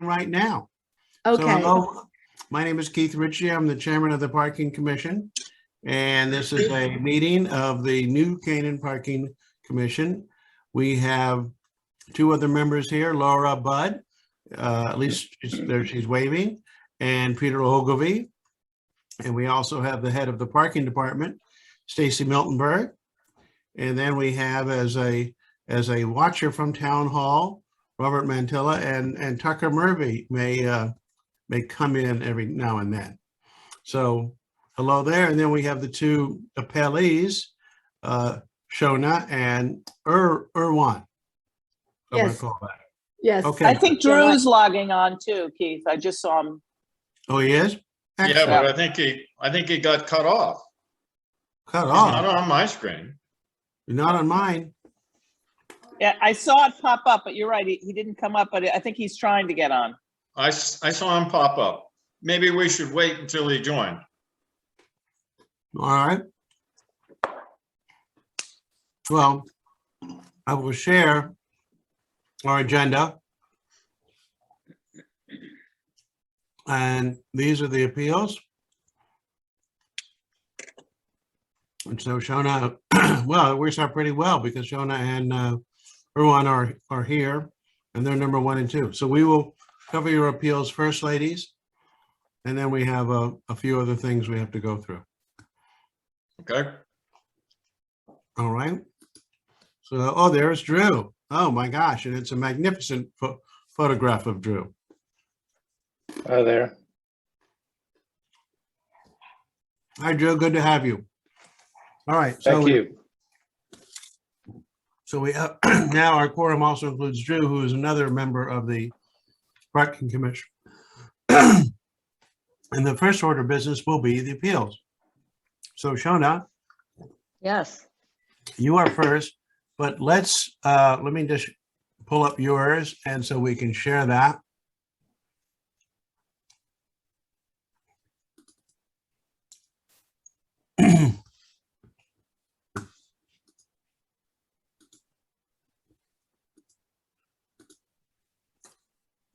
right now. Okay. So hello, my name is Keith Ritchie. I'm the chairman of the Parking Commission. And this is a meeting of the New Canaan Parking Commission. We have two other members here, Laura Budd, at least she's waving, and Peter Ogilvie. And we also have the head of the parking department, Stacy Miltenberg. And then we have as a watcher from Town Hall, Robert Mantilla, and Tucker Murphy may come in every now and then. So hello there. And then we have the two appellees, Shona and Irwan. Yes. Call that. Yes. Okay. I think Drew's logging on too, Keith. I just saw him. Oh, he is? Yeah, Excellent. but I think he got cut off. Cut He's off. not on my screen. Not on mine. Yeah, I saw it pop up, but you're right. He didn't come up, but I think he's trying to get on. I saw him pop up. Maybe we should wait until he joined. All right. Well, I will share our agenda. And these are the appeals. And so Shona, well, it works out pretty well because Shona and Irwan are here and they're number 1 and 2. So we will cover your appeals first, ladies. And then we have a few other things we have to go through. Okay. All right. So, oh, there's Drew. Oh my gosh. And it's a magnificent photograph of Drew. Hi there. Hi, Drew. Good to have you. All right. So Thank you. So we now our quorum also includes Drew, who is another member of the Parking Commission. And the first order of business will be the appeals. So Shona, Yes. you are first, but let me just pull up yours and so we can share that.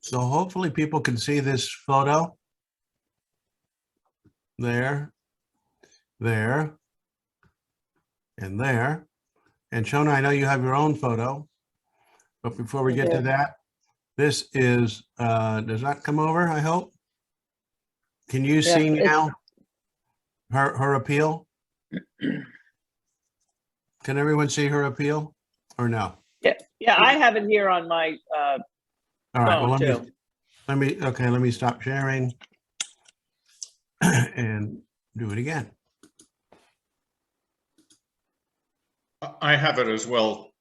So hopefully people can see this photo. There, there, and there. And Shona, I know you have your own photo, but before we get to that, this is, does that come over, I hope? Can you see now her appeal? Can everyone see her appeal or no? Yeah, I have it here on my All right, well, phone too. let me stop sharing and do it again. I have it as well.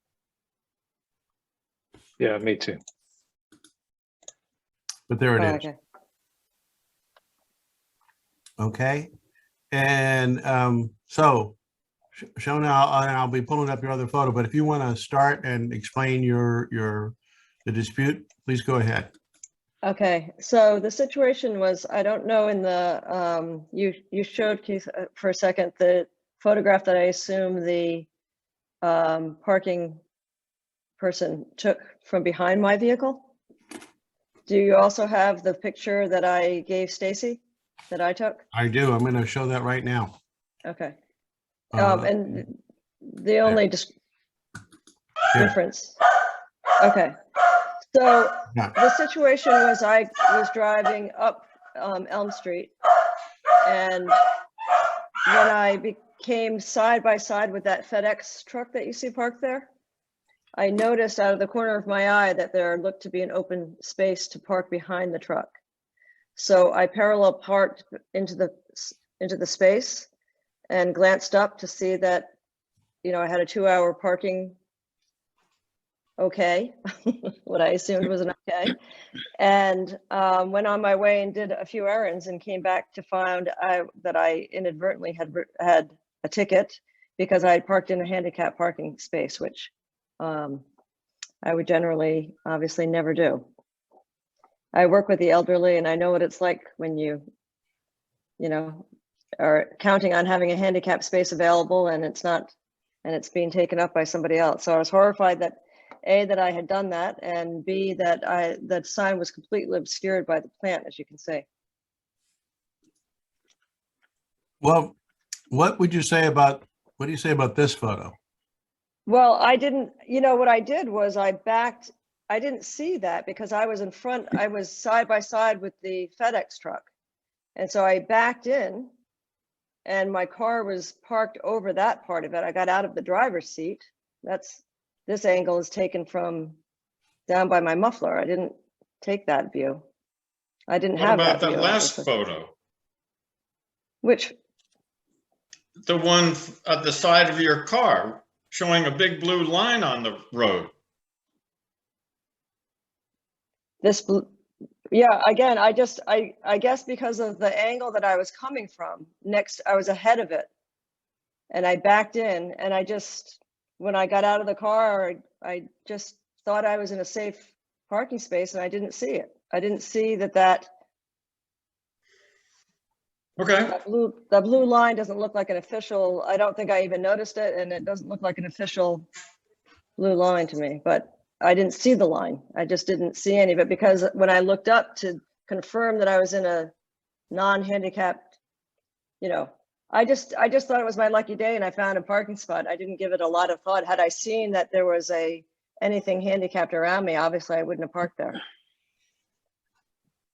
Yeah, me too. But there it is. Okay. Okay. And so Shona, I'll be pulling up your other photo, but if you want to start and explain the dispute, please go ahead. Okay. So the situation was, I don't know, in the you showed, Keith, for a second, the photograph that I assume the parking person took from behind my vehicle. Do you also have the picture that I gave Stacy that I took? I do. I'm going to show that right now. Okay. And the only difference. Okay. So the situation was I was driving up Elm Street, and when I came side by side with that FedEx truck that you see parked there, I noticed out of the corner of my eye that there looked to be an open space to park behind the truck. So I parallel parked into the space and glanced up to see that, you know, I had a 2-hour parking okay, what I assumed was an okay, and went on my way and did a few errands and came back to find that I inadvertently had a ticket because I had parked in a handicap parking space, which I would generally obviously never do. I work with the elderly and I know what it's like when you know, are counting on having a handicap space available and it's not, and it's being taken up by somebody else. So I was horrified that A, that I had done that, and B, that that sign was completely obscured by the plant, as you can see. Well, what do you say about this photo? Well, I didn't, what I did was I didn't see that because I was in front, I was side by side with the FedEx truck. And so I backed in and my car was parked over that part of it. I got out of the driver's seat. This angle is taken from down by my muffler. I didn't take that view. I didn't What have about that the view, last obviously. photo? Which, The one at the side of your car showing a big blue line on the road. yeah, again, I guess because of the angle that I was coming from, I was ahead of it. And I backed in and when I got out of the car, I just thought I was in a safe parking space and I didn't see it. I didn't see that Okay, the blue line doesn't look like an official, I don't think I even noticed it, and it doesn't look like an official blue line to me, but I didn't see the line. I just didn't see any of it because when I looked up to confirm that I was in a non-handicapped, I just thought it was my lucky day and I found a parking spot. I didn't give it a lot of thought. Had I seen that there was anything handicapped around me, obviously I wouldn't have parked there.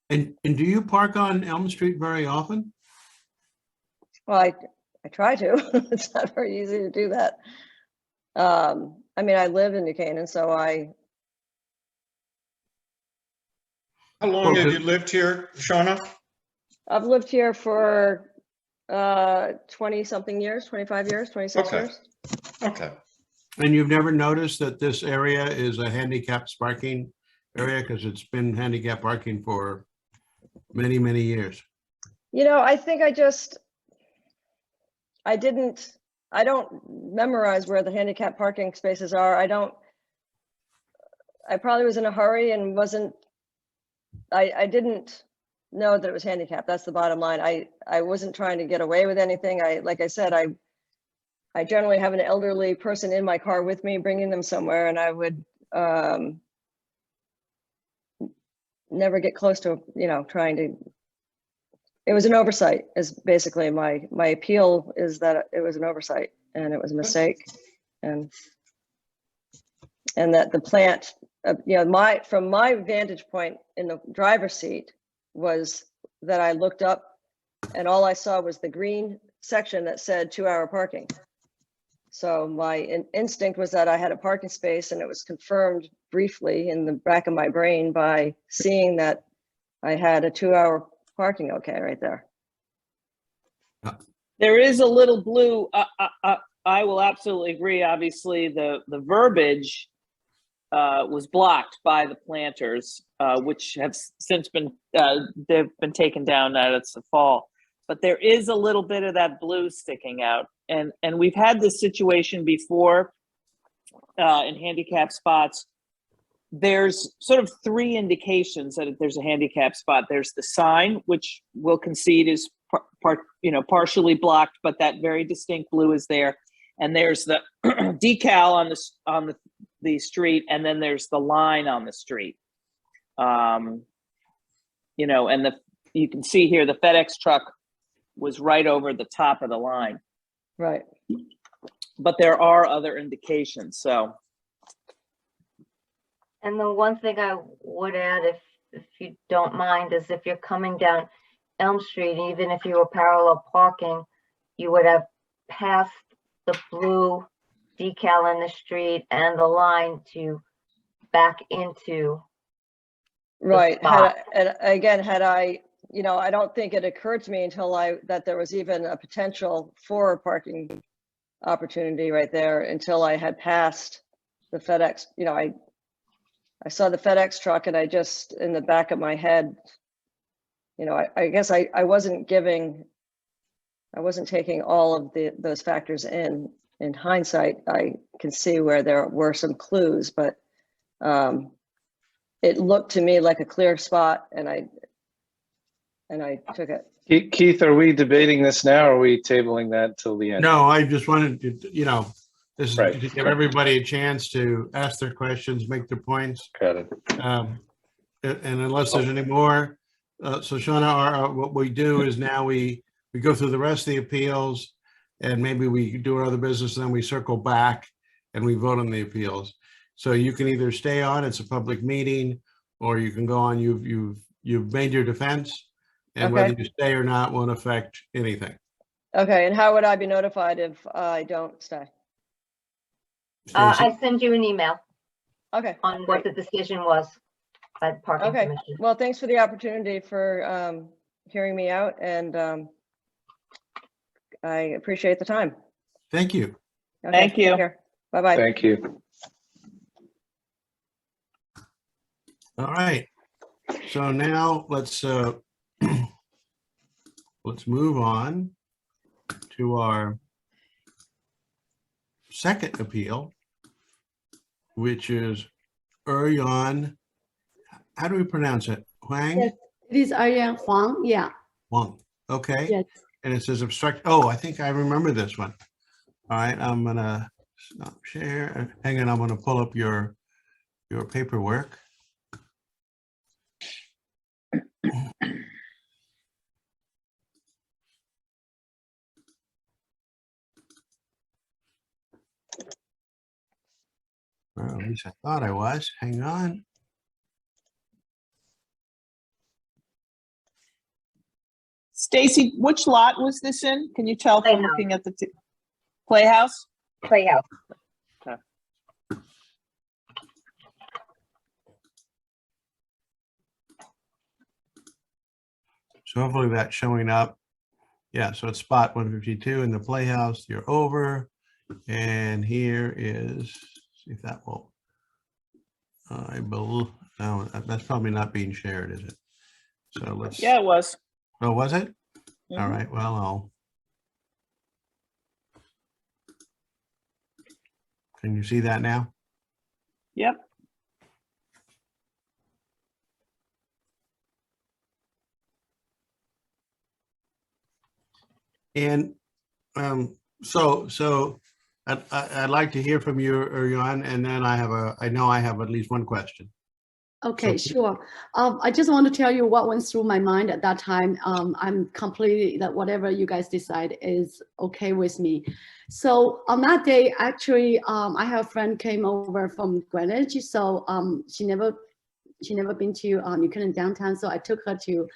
And do you park on Elm Street very often? Well, I try to. It's not very easy to do that. I mean, I live in New Canaan, so how long have you lived here, Shauna? I've lived here for 20 something years, 25 years, 26 Okay. years. Okay. And you've never noticed that this area is a handicapped parking area because it's been handicapped parking for many, many years? I think I don't memorize where the handicap parking spaces are. I probably was in a hurry and I didn't know that it was handicapped. That's the bottom line. I wasn't trying to get away with anything. Like I said, I generally have an elderly person in my car with me, bringing them somewhere, and I would never get close to, trying to. It was an oversight is basically my appeal is that it was an oversight and it was a mistake, and that the plant, from my vantage point in the driver's seat was that I looked up and all I saw was the green section that said 2-hour parking. So my instinct was that I had a parking space, and it was confirmed briefly in the back of my brain by seeing that I had a 2-hour parking okay right there. There is a little blue, I will absolutely agree. Obviously, the verbiage was blocked by the planters, which have since been, they've been taken down now it's the fall. But there is a little bit of that blue sticking out. And we've had this situation before in handicap spots. There's sort of 3 indications that there's a handicap spot. There's the sign, which we'll concede is partially blocked, but that very distinct blue is there. And there's the decal on the street, and then there's the line on the street. And you can see here the FedEx truck was right over the top of the line. Right. But there are other indications, so. And the one thing I would add, if you don't mind, is if you're coming down Elm Street, even if you were parallel parking, you would have passed the blue decal in the street and the line to back into. Right. spot. Had I, I don't think it occurred to me until that there was even a potential for a parking opportunity right there until I had passed the FedEx. I saw the FedEx truck, and I just, in the back of my head, I guess I wasn't taking all of those factors in. In hindsight, I can see where there were some clues, but it looked to me like a clear spot, and I took it. Keith, are we debating this now, or are we tabling that till the end? No, I just wanted to, This is Right. to give everybody a chance to ask their questions, make their points. Got it. And unless there's any more, so Shauna, what we do is now we go through the rest of the appeals, and maybe we do our other business, and then we circle back and we vote on the appeals. So you can either stay on, it's a public meeting, or you can go on, you've made your defense, and whether Okay. you stay or not won't affect anything. Okay, and how would I be notified if I don't stay? Stacy? I send you an email Okay, on what great. the decision was by the parking Okay, commission. well, thanks for the opportunity for hearing me out, and I appreciate the time. Thank you. Okay, Thank you. take care. Bye-bye. Thank you. All right. So now let's move on to our second appeal, which is Eryan. How do we pronounce it? Huang? Yes, it is Ariane Huang, yeah, Huang. Okay. yes. And it says obstruct. Oh, I think I remember this one. All right. I'm gonna stop share. Hang on. I'm gonna pull up your paperwork. Well, at least I thought I was. Hang on. Stacy, which lot was this in? Can you tell from Playhouse. looking at the Playhouse? Playhouse. So hopefully that's showing up. Yeah, so it's spot 152 in the Playhouse. You're over. And here is, see if that will, I believe, no, that's probably not being shared, is it? So let's, Yeah, it was. oh, was it? All Mhm. right, well, can you see that now? Yep. And so I'd like to hear from you, Eryan, and then I know I have at least one question. Okay, So- sure. I just want to tell you what went through my mind at that time. I'm completely that whatever you guys decide is okay with me. So on that day, actually, I have a friend came over from Greenwich, so she never been to New Canaan downtown, so I took her to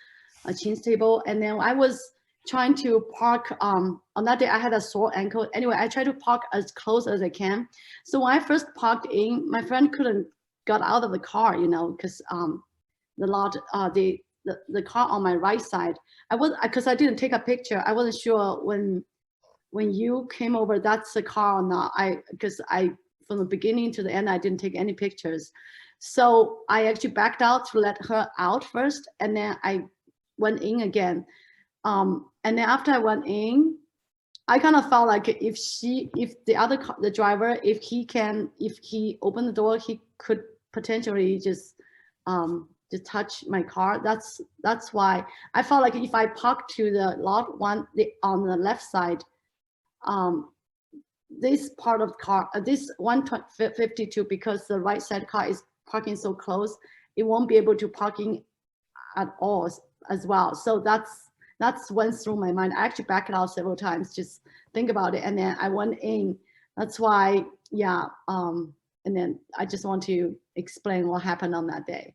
a Chin's table, and then I was trying to park. On that day, I had a sore ankle. Anyway, I tried to park as close as I can. So when I first parked in, my friend couldn't got out of the car, you know, because the lot, the car on my right side, because I didn't take a picture. I wasn't sure when you came over, that's the car or not. Because from the beginning to the end, I didn't take any pictures. So I actually backed out to let her out first, and then I went in again. And then after I went in, I kind of felt like if the driver, if he opened the door, he could potentially just touch my car. That's why I felt like if I park to the lot one on the left side, this part of the car, this 152, because the right side car is parking so close, it won't be able to parking at all as well. So that's went through my mind. I actually backed out several times, just think about it, and then I went in. That's why, yeah. And then I just want to explain what happened on that day.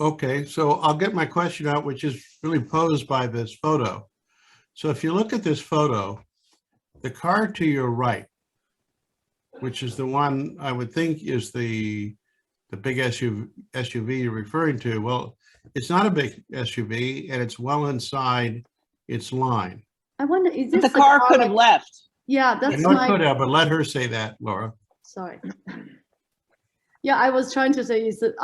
Okay, so I'll get my question out, which is really posed by this photo. So if you look at this photo, the car to your right, which is the one I would think is the big SUV you're referring to, well, it's not a big SUV and it's well inside its line. I wonder, is this The car could have like- left. Yeah, I that's know it my. could have, but let her say that, Laura. Sorry. Yeah, I was trying to say is that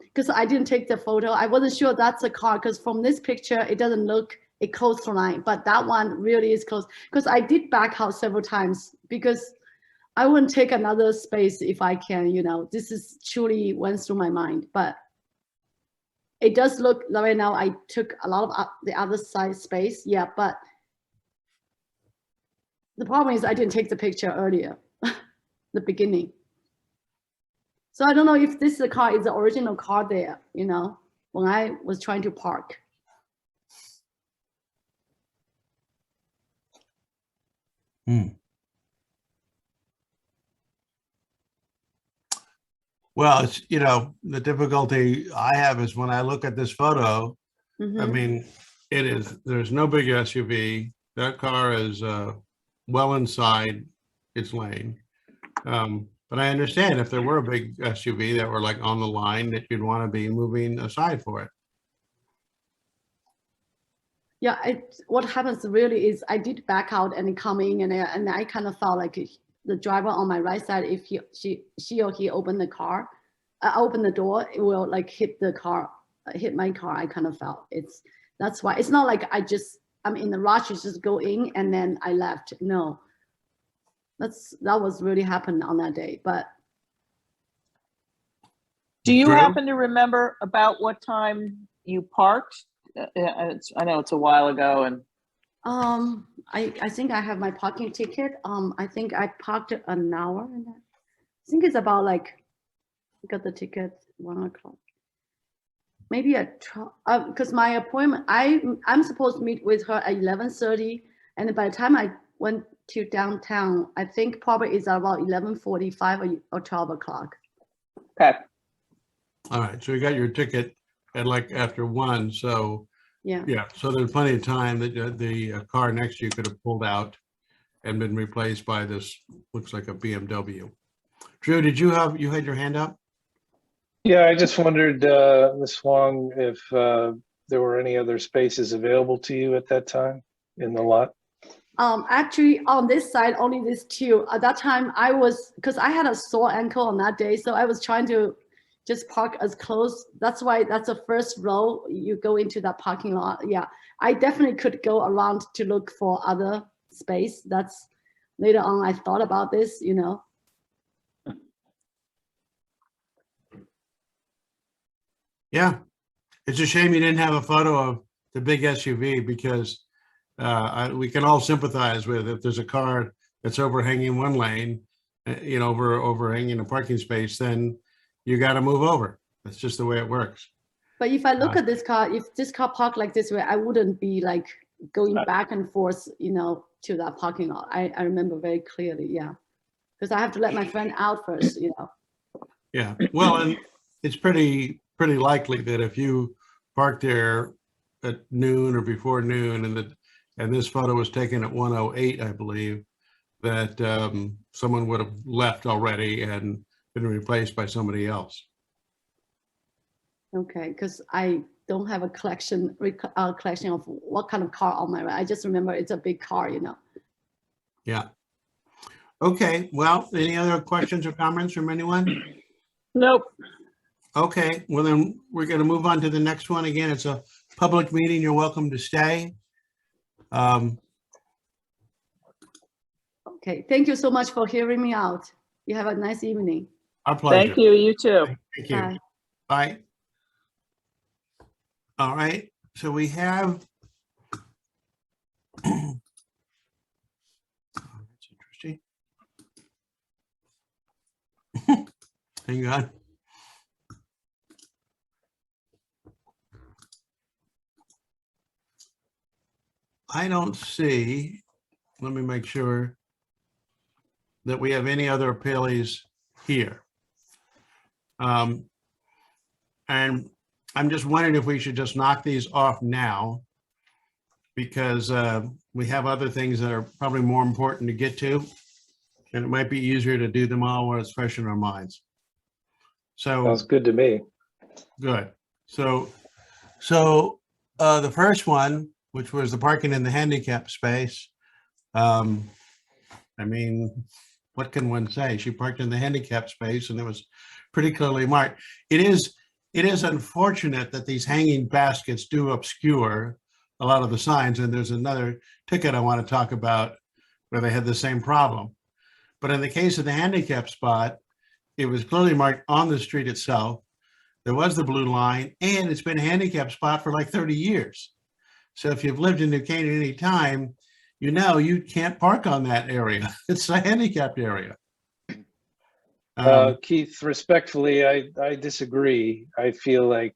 because I didn't take the photo, I wasn't sure that's a car, because from this picture it doesn't look a close to line, but that one really is close. Because I did back out several times because I wouldn't take another space if I can. You know, this is truly went through my mind, but it does look right now. I took a lot of the other side space, yeah, but The problem is I didn't take the picture earlier, the beginning. So I don't know if this car is the original car there, you know, when I was trying to park. Well, it's, you know, the difficulty I have is when I look at this photo, I Mhm. mean, there's no big SUV. That car is well inside its lane. But I understand if there were a big SUV that were like on the line that you'd want to be moving aside for it. Yeah, what happens really is I did back out and come in, and I kind of felt like the driver on my right side, if she or he opened the car, open the door, it will like hit the car, hit my car. I kind of felt that's why it's not like I'm in the rush to just go in and then I left. No, that was really happened on that day. But Do you Drew? happen to remember about what time you parked? I know it's a while ago, and I think I have my parking ticket. I think I parked an hour, and I think it's about like, got the ticket 1 o'clock. Maybe at 12, because my appointment, I'm supposed to meet with her at 11:30, and by the time I went to downtown, I think probably it's about 11:45 or 12 o'clock. okay. All right, so you got your ticket at like after 1, so Yeah. yeah, so there's plenty of time that the car next to you could have pulled out and been replaced by this, looks like a BMW. Drew, you had your hand up? Yeah, I just wondered, Ms. Wong, if there were any other spaces available to you at that time in the lot? Actually, on this side, only these two. At that time, because I had a sore ankle on that day, so I was trying to just park as close. That's why that's the first row. You go into that parking lot. Yeah, I definitely could go around to look for other space. That's later on I thought about this, you know. Yeah, it's a shame you didn't have a photo of the big SUV because we can all sympathize with if there's a car that's overhanging one lane, you know, overhanging a parking space, then you got to move over. That's just the way it works. But if I look at this car, if this car parked like this way, I wouldn't be like going back and forth, you know, to that parking lot. I remember very clearly, yeah, because I have to let my friend out first, you know. Yeah, well, and it's pretty likely that if you parked there at noon or before noon and this photo was taken at 1:08, I believe, that someone would have left already and been replaced by somebody else. Okay, because I don't have a collection of what kind of car on my right. I just remember it's a big car, you know. Yeah. Okay, well, any other questions or comments from anyone? Nope. Okay, well then we're going to move on to the next one. Again, it's a public meeting. You're welcome to stay. Okay, thank you so much for hearing me out. You have a nice evening. Our pleasure. Thank you. You too. Thank you. Bye. Bye. All right, so we have. Oh, that's interesting. Hang on. I don't see, let me make sure that we have any other appellees here. And I'm just wondering if we should just knock these off now because we have other things that are probably more important to get to. And it might be easier to do them all when it's fresh in our minds. So Sounds good to me. good. So the first one, which was the parking in the handicap space. I mean, what can one say? She parked in the handicap space and it was pretty clearly marked. It is unfortunate that these hanging baskets do obscure a lot of the signs. And there's another ticket I want to talk about where they had the same problem. But in the case of the handicap spot, it was clearly marked on the street itself. There was the blue line and it's been a handicap spot for like 30 years. So if you've lived in New Canaan any time, you know you can't park on that area. It's a handicapped area. Keith, respectfully, I disagree. I feel like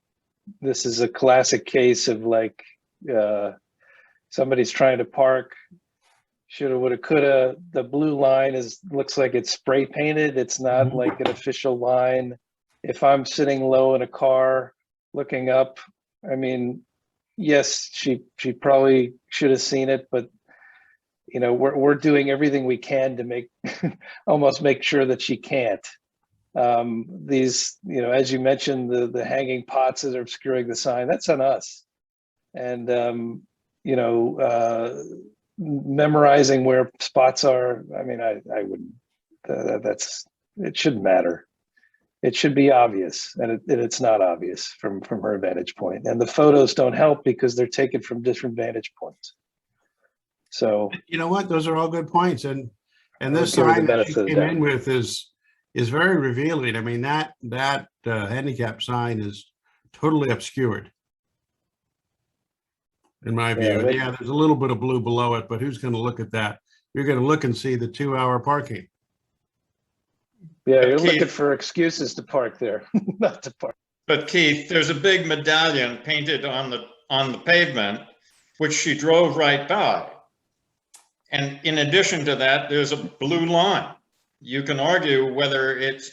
this is a classic case of like somebody's trying to park, shoulda, woulda, coulda. The blue line looks like it's spray painted. It's not Mhm. like an official line. If I'm sitting low in a car looking up, I mean, yes, she probably should have seen it, but you know, we're doing everything we can to make almost make sure that she can't. These, you know, as you mentioned, the hanging pots that are obscuring the sign, that's on us. And you know, memorizing where spots are, I mean, I wouldn't, that's, it shouldn't matter. It should be obvious, and it's not obvious from her vantage point. And the photos don't help because they're taken from different vantage points. So You know what? Those are all good points. And this I'll give her the sign that benefit she of the came doubt. in with is very revealing. I mean, that handicap sign is totally obscured, in my view. And yeah, there's a little bit of blue below it, but who's going to look at that? You're going to look and see the 2-hour parking. Yeah, But you're Keith- looking for excuses to park there, not to park. But Keith, there's a big medallion painted on the pavement, which she drove right by. And in addition to that, there's a blue line. You can argue whether it's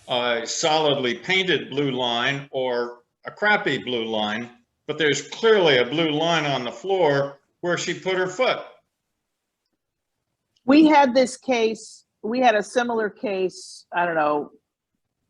a solidly painted blue line or a crappy blue line, but there's clearly a blue line on the floor where she put her foot. We had this case, we had a similar case, I don't know,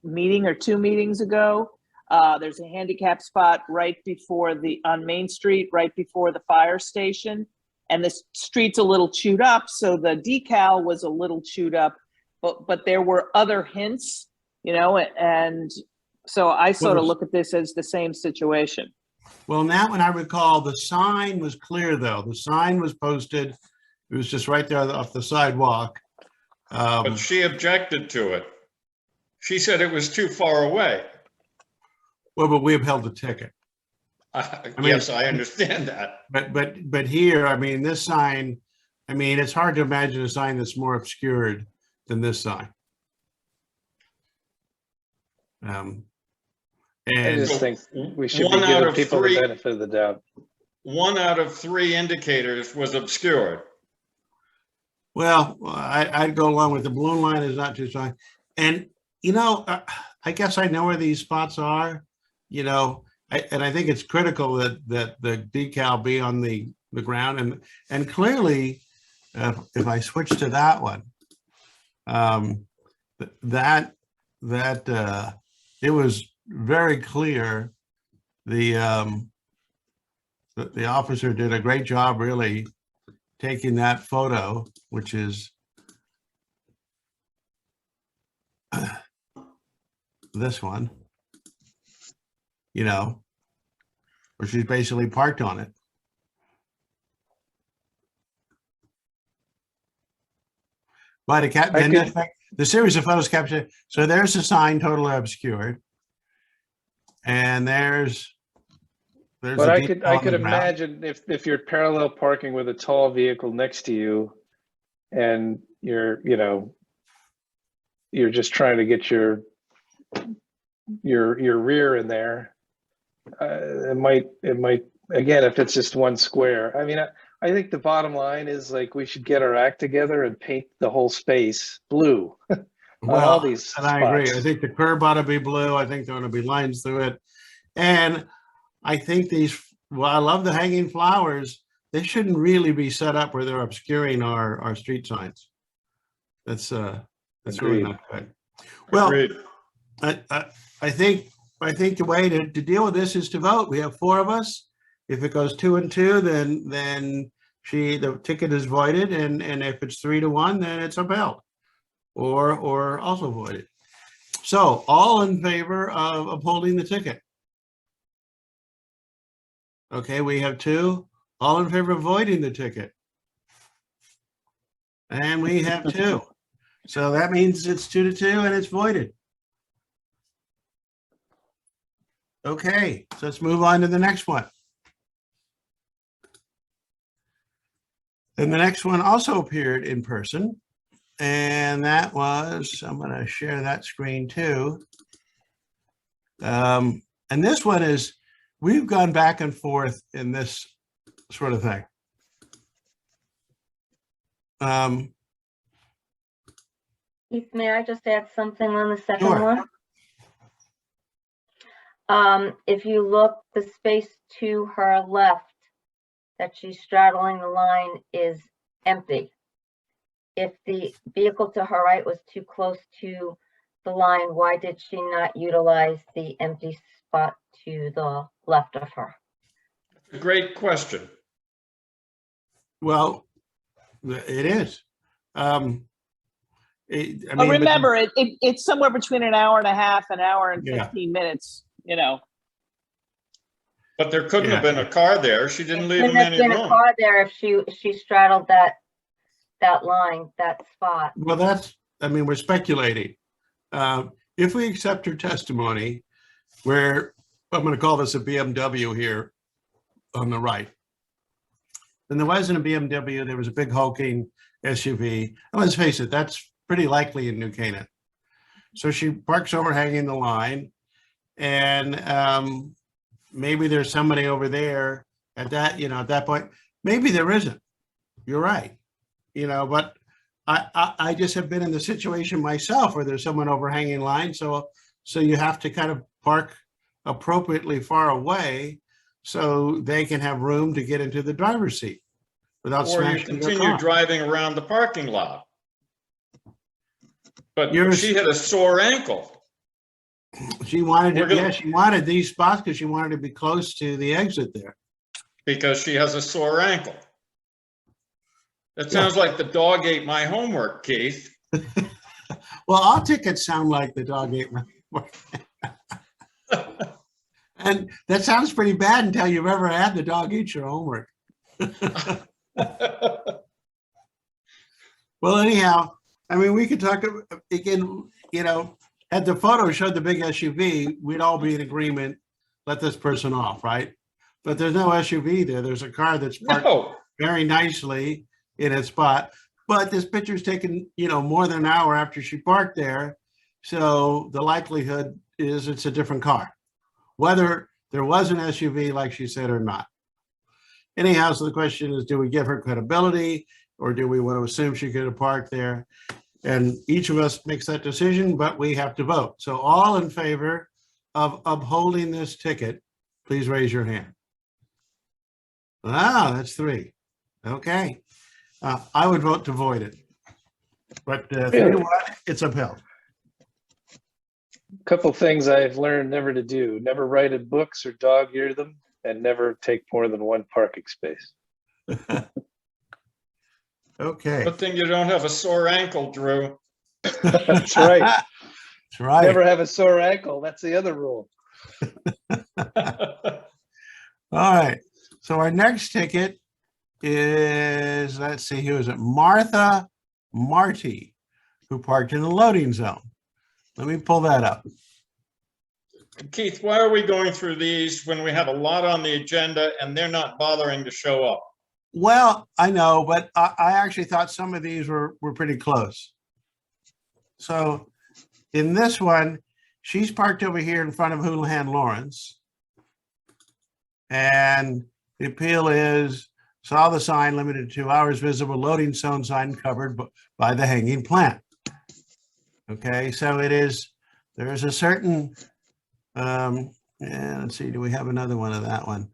meeting or 2 meetings ago. There's a handicap spot right before on Main Street, right before the fire station. And the street's a little chewed up, so the decal was a little chewed up, but there were other hints, you know, and so I sort of look at this as the same situation. Well, now when I recall, the sign was clear, though. The sign was posted. It was just right there off the sidewalk. But she objected to it. She said it was too far away. Well, but we upheld the ticket. Yes, I understand that. But here, I mean, this sign, I mean, it's hard to imagine a sign that's more obscured than this sign. I And just think we should be One out giving of people three- the benefit of the doubt. 1 out of 3 indicators was obscured. well, I'd go along with the blue line is not too strong. And, you know, I guess I know where these spots are, you know, and I think it's critical that the decal be on the ground. And clearly, if I switch to that one, that it was very clear. The officer did a great job, really, taking that photo, which is this one, you know, where she's basically parked on it. But the series of photos captured. So there's the sign totally obscured, and there's. But a I decal could on the ground. imagine if you're parallel parking with a tall vehicle next to you, and you're, you know, you're just trying to get your rear in there. It might again, if it's just one square. I mean, I think the bottom line is like we should get our act together and paint the whole space blue. Well, all these and I agree. I spots. think the curb ought to be blue. I think there ought to be lines through it. And I think well, I love the hanging flowers. They shouldn't really be set up where they're obscuring our street signs. That's really not good. Well, Agreed. I think the way to deal with this is to vote. We have 4 of us. If it goes 2 and 2, then the ticket is voided, and if it's 3 to 1, then it's upheld, or also voided. So all in favor of upholding the ticket? Okay, we have 2. All in favor of voiding the ticket? And we have 2. So that means it's 2 to 2 and it's voided. Okay, so let's move on to the next one. And the next one also appeared in person. And that was, I'm going to share that screen too. And this one is, we've gone back and forth in this sort of thing. Keith, may I just add something on the second Sure. one? If you look, the space to her left that she's straddling the line is empty. If the vehicle to her right was too close to the line, why did she not utilize the empty spot to the left of her? Great question. Well, it is. I But mean, remember, it's somewhere between an hour and a half, an hour and Yeah. 15 minutes, you know. But there couldn't have Yeah. been a car there. She didn't leave Couldn't him have any been a room. car there if she straddled that line, that spot. well, that's, I mean, we're speculating. If we accept her testimony, where I'm going to call this a BMW here on the right, then there wasn't a BMW, there was a big hulking SUV. And let's face it, that's pretty likely in New Canaan. So she parks overhanging the line, and maybe there's somebody over there at that, at that point. Maybe there isn't. You're right. But I just have been in the situation myself where there's someone overhanging line. So you have to kind of park appropriately far away so they can have room to get into the driver's seat without Or you smashing their continue car. driving around the parking lot. But You're- she had a sore ankle. She wanted We're to, gonna- yeah, she wanted these spots because she wanted to be close to the exit there. Because she has a sore ankle. That sounds like the dog ate my homework, Keith. Well, all tickets sound like the dog ate my homework. And that sounds pretty bad until you've ever had the dog eat your homework. Well, anyhow, I mean, we could talk again, had the photo showed the big SUV, we'd all be in agreement, let this person off, right? But there's no SUV there. There's a car that's parked No, very nicely in its spot. But this picture's taken, more than an hour after she parked there. So the likelihood is it's a different car, whether there was an SUV like she said or not. Anyhow, so the question is, do we give her credibility or do we want to assume she could have parked there? And each of us makes that decision, but we have to vote. So all in favor of upholding this ticket, please raise your hand. Ah, that's 3. Okay. I would vote to void it. But 3-1, it's upheld. Couple things I've learned never to do: never write in books or dog ear them, and never take more than one parking space. Okay. good thing you don't have a sore ankle, Drew. That's right. That's right. Never have a sore ankle. That's the other rule. All right. So our next ticket is, let's see, who is it? Martha Marty, who parked in the loading zone. Let me pull that up. Keith, why are we going through these when we have a lot on the agenda and they're not bothering to show up? Well, I know, but I actually thought some of these were pretty close. So in this one, she's parked over here in front of Houlihan Lawrence. And the appeal is, saw the sign limited to 2 hours, visible loading zone sign covered by the hanging plant. Okay, so it is, there is a certain, and let's see, do we have another one of that one?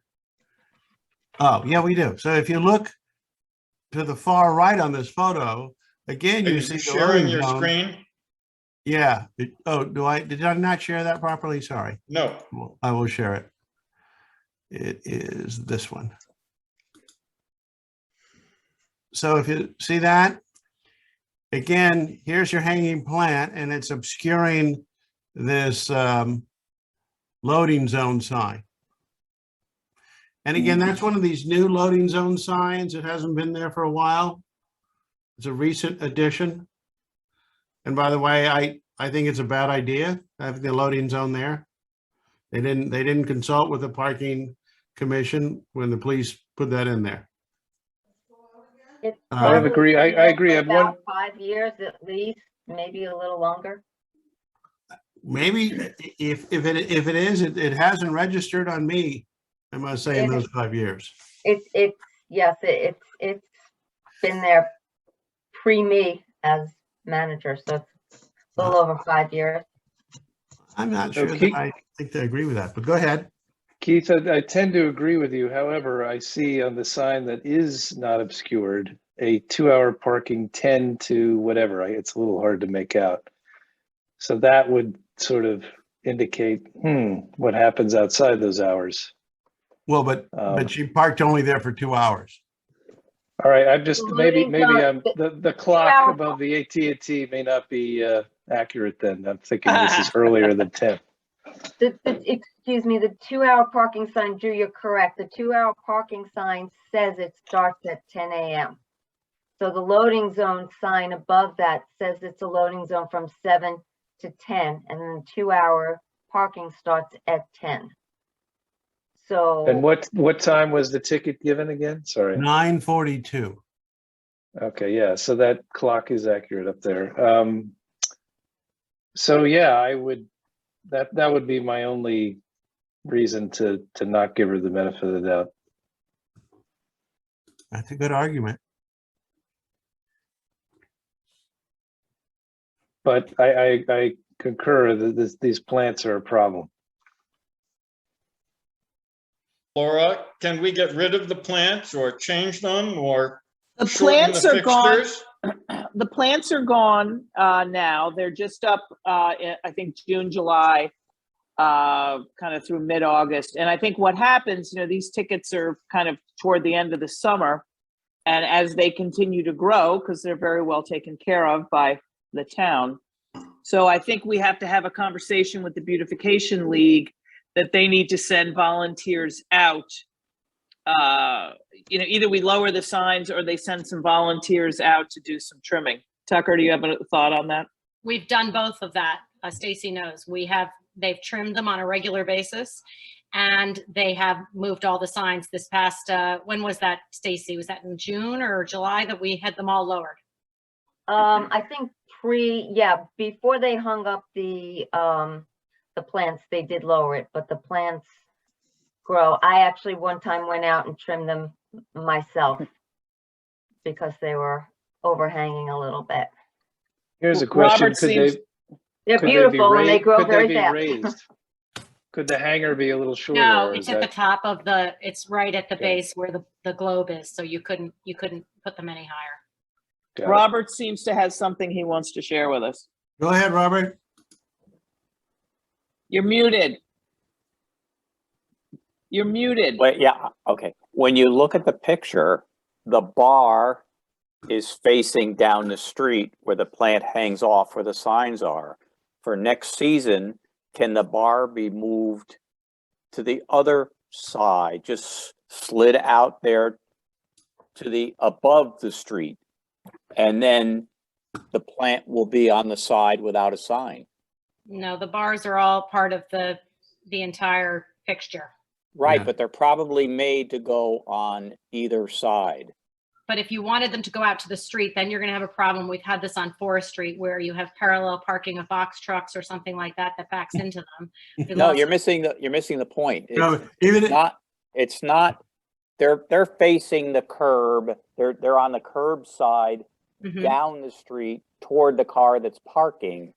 Oh, yeah, we do. So if you look to the far right on this photo, again, Are you you see the sharing loading your zone. screen? Yeah. Oh, did I not share that properly? Sorry. No. Well, I will share it. It is this one. So if you see that, again, here's your hanging plant and it's obscuring this loading zone sign. And again, that's one of these new loading zone signs. It hasn't been there for a while. It's a recent addition. And by the way, I think it's a bad idea having the loading zone there. They didn't consult with the parking commission when the police put that in there. It's I Um, agree. I agree. I have one. About 5 years at least, maybe a little longer. Maybe if it is, it hasn't registered on me, I must say, in those 5 years. Yes, it's been there pre-me as manager, so it's a little over 5 years. I'm not sure that Okay. I think they agree with that, but go ahead. Keith, I tend to agree with you. However, I see on the sign that is not obscured, a 2-hour parking 10 to whatever. It's a little hard to make out. So that would sort of indicate, what happens outside those hours. Well, but she parked only there for 2 hours. All right, I'm just, The maybe loading zone- the clock 2-hour above the AT&T may not be accurate then. I'm thinking this is earlier than 10. Excuse me, the 2-hour parking sign, Drew, you're correct. The 2-hour parking sign says it starts at 10 a.m. So the loading zone sign above that says it's a loading zone from 7 to 10, and then the 2-hour parking starts at 10. So. And what time was the ticket given again? Sorry. 9:42. Okay, yeah, so that clock is accurate up there. So yeah, I would, that would be my only reason to not give her the benefit of the doubt. That's a good argument. But I concur that these plants are a problem. Laura, can we get rid of the plants or change them or The shorten the plants are gone. fixtures? The plants are gone now. They're just up, I think, June, July, kind of through mid-August. And I think what happens, these tickets are kind of toward the end of the summer. And as they continue to grow, because they're very well taken care of by the town. So I think we have to have a conversation with the Beautification League that they need to send volunteers out. Either we lower the signs or they send some volunteers out to do some trimming. Tucker, do you have a thought on that? We've done both of that. Stacy knows. They've trimmed them on a regular basis, and they have moved all the signs this past, when was that, Stacy? Was that in June or July that we had them all lowered? I think before they hung up the plants, they did lower it, but the plants grow. I actually one time went out and trimmed them myself because they were overhanging a little bit. Here's a question. Robert They're beautiful and they grow very fast. Raised? Could the hanger be a little shorter? No, or it's is at the that- top of it's right at the base where the globe is. So you couldn't put them any higher. Got it. Robert seems to have something he wants to share with us. Go ahead, Robert. You're muted. You're muted. Wait, yeah, okay. When you look at the picture, the bar is facing down the street where the plant hangs off where the signs are. For next season, can the bar be moved to the other side, just slid out there to the above the street? And then the plant will be on the side without a sign. No, the bars are all part of the entire fixture. Right, Yeah. but they're probably made to go on either side. But if you wanted them to go out to the street, then you're going to have a problem. We've had this on Forest Street where you have parallel parking of box trucks or something like that backs into them. No, you're missing the point. No, It's not, they're facing the curb. They're on the curb side Mhm. down the street toward the car that's parking.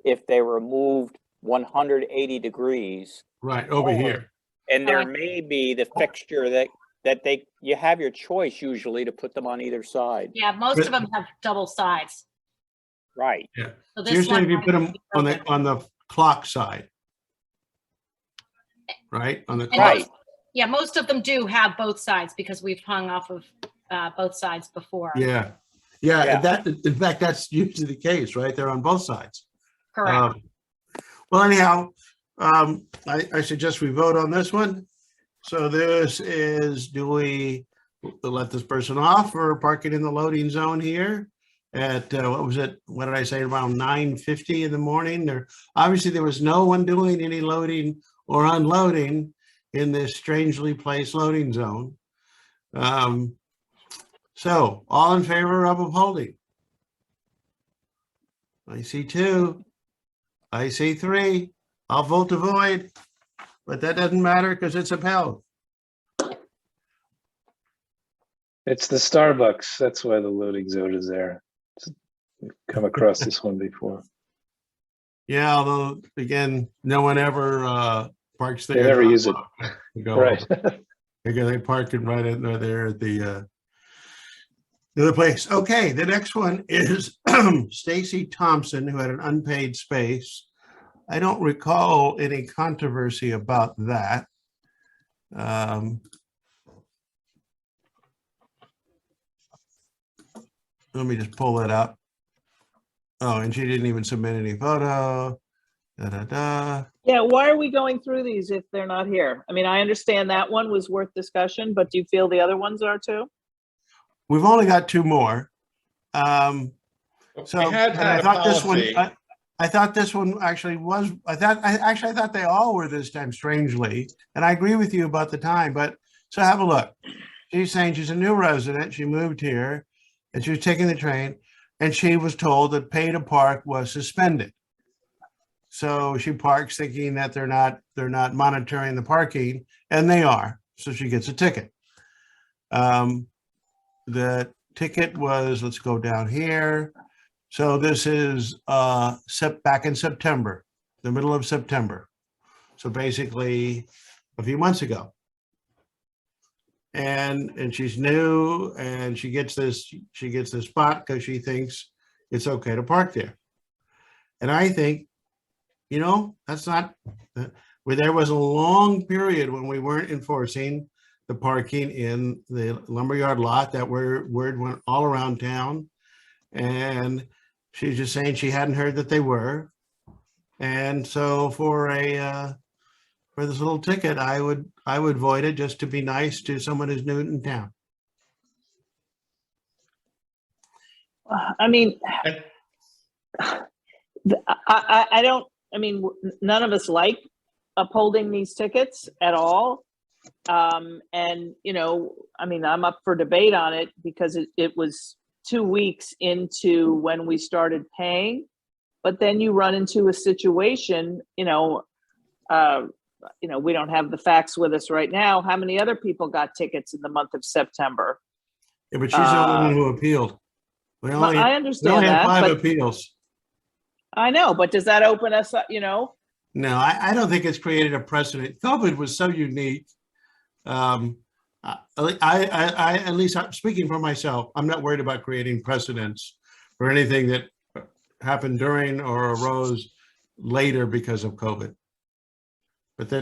If they were moved 180 degrees, right over here. and there may be the fixture that you have your choice usually to put them on either side. Yeah, most of them have double sides. Right. Yeah. So So you're this saying if you one put them might be on the clock side, right? On the And clock. Right. Yeah, most of them do have both sides because we've hung off of both sides before. Yeah. Yeah. Yeah. That, in fact, that's usually the case, right? They're on both sides. Correct. Well, anyhow, I suggest we vote on this one. So this is, do we let this person off or park it in the loading zone here at, what was it? What did I say? Around 9:50 in the morning? Obviously there was no one doing any loading or unloading in this strangely placed loading zone. So all in favor of upholding? I see 2. I see 3. I'll vote to void, but that doesn't matter because it's upheld. It's the Starbucks. That's why the loading zone is there. We've come across this one before. Yeah, although again, no one ever parks there. They never use it. Right. They park it right in there at the other place. Okay, the next one is Stacy Thompson, who had an unpaid space. I don't recall any controversy about that. Let me just pull that up. Oh, and she didn't even submit any photo. Da, da, da. Yeah, why are we going through these if they're not here? I mean, I understand that one was worth discussion, but do you feel the other ones are too? We've only got 2 more. So We had and I a thought this one, policy. I thought this one actually was, I thought they all were this time, strangely. And I agree with you about the time, but so have a look. She's saying she's a new resident. She moved here and she was taking the train and she was told that pay to park was suspended. So she parks thinking that they're not monitoring the parking, and they are. So she gets a ticket. The ticket was, let's go down here. So this is back in September, the middle of September. So basically a few months ago. And she's new and she gets this spot because she thinks it's okay to park there. And I think, you know, that's not where there was a long period when we weren't enforcing the parking in the lumberyard lot. That word went all around town. And she's just saying she hadn't heard that they were. And so for this little ticket, I would void it just to be nice to someone who's new in town. I mean, I don't, I mean, none of us like upholding these tickets at all. And, you know, I mean, I'm up for debate on it because it was 2 weeks into when we started paying, but then you run into a situation, we don't have the facts with us right now. How many other people got tickets in the month of September? Yeah, but she's the only one who appealed. I understand we only had that, 5 but appeals. I know, but does that open us up, No, I don't think it's created a precedent. COVID was so unique. At least speaking for myself, I'm not worried about creating precedents for anything that happened during or arose later because of COVID. But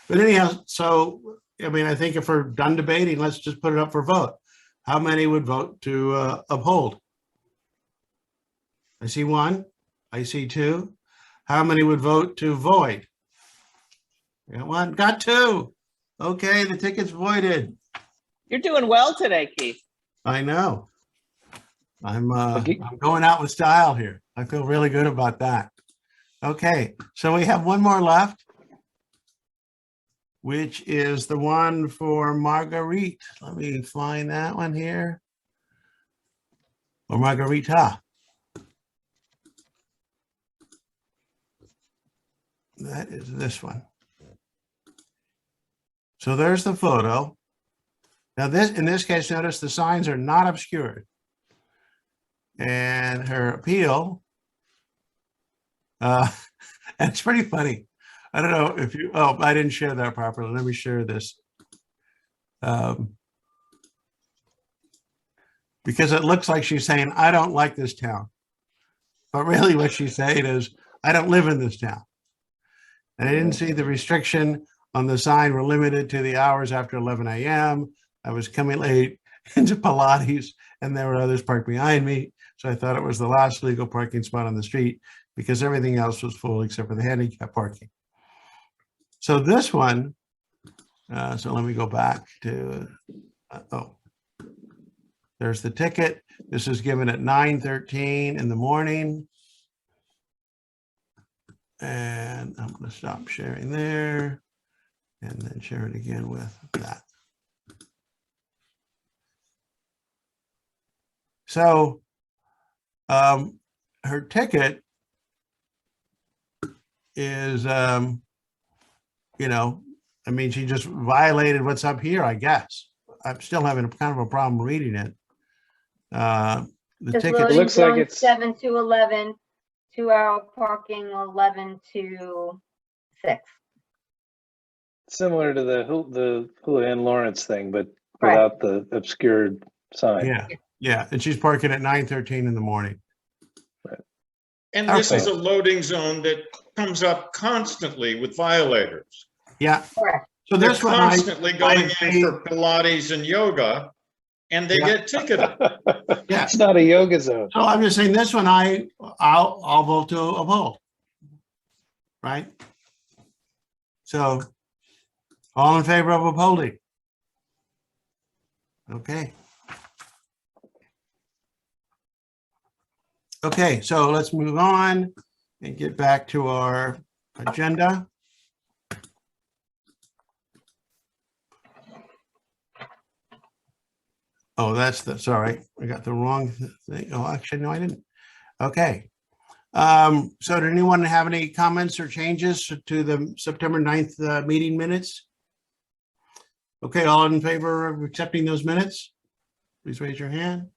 anyhow, so, I mean, I think if we're done debating, let's just put it up for vote. How many would vote to uphold? I see 1. I see 2. How many would vote to void? Got 1, got 2. Okay, the ticket's voided. You're doing well today, Keith. I know. I'm going out with style here. I feel really good about that. Okay, so we have 1 more left, which is the one for Marguerite. Let me find that one here. Or Margarita. That is this one. So there's the photo. Now in this case, notice the signs are not obscured. And her appeal, and it's pretty funny. I don't know if you, I didn't share that properly. Let me share this. Because it looks like she's saying, I don't like this town. But really what she's saying is, I don't live in this town. And I didn't see the restriction on the sign were limited to the hours after 11 a.m. I was coming late into Pilates and there were others parked behind me. So I thought it was the last legal parking spot on the street because everything else was full except for the handicap parking. So this one, so let me go back to, there's the ticket. This is given at 9:13 in the morning. And I'm going to stop sharing there and then share it again with that. So her ticket is, you know, I mean, she just violated what's up here, I guess. I'm still having kind of a problem reading it. The Because ticket, loading looks like zone it's- 7 to 11, 2-hour parking 11 to 6. Similar to the Houlihan Lawrence thing, but Correct. without the obscured sign. yeah, and she's parking at 9:13 in the morning. And this is Okay. a loading zone that comes up constantly with violators. Yeah, Correct. so They're this one, constantly going in I- for Pilates and yoga, and they Yeah. get ticketed. Yeah. It's not a yoga zone. So I'm just saying this one, I'll vote to uphold. Right? So all in favor of upholding? Okay. Okay, so let's move on and get back to our agenda. Oh, sorry, I got the wrong thing. Oh, actually, no, I didn't. Okay. So did anyone have any comments or changes to the September 9th meeting minutes? Okay, all in favor of accepting those minutes? Please raise your hand.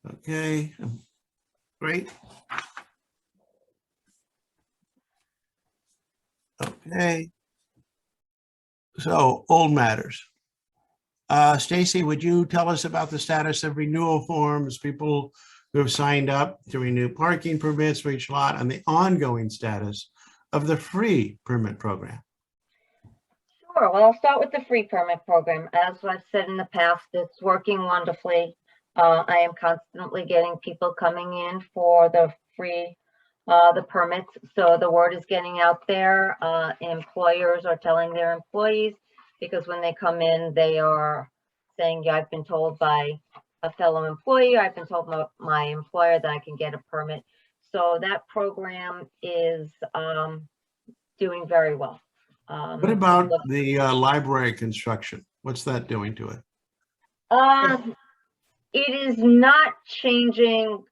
Okay, great. Okay. So old matters. Stacy, would you tell us about the status of renewal forms, people who have signed up to renew parking permits for each lot, and the ongoing status of the free permit program? Sure. Well, I'll start with the free permit program. As I've said in the past, it's working wonderfully. I am constantly getting people coming in for the free, the permits. So the word is getting out there. Employers are telling their employees, because when they come in, they are saying, yeah, I've been told by a fellow employee, I've been told by my employer that I can get a permit. So that program is doing very well. What about the library construction? What's that doing to it? It is not changing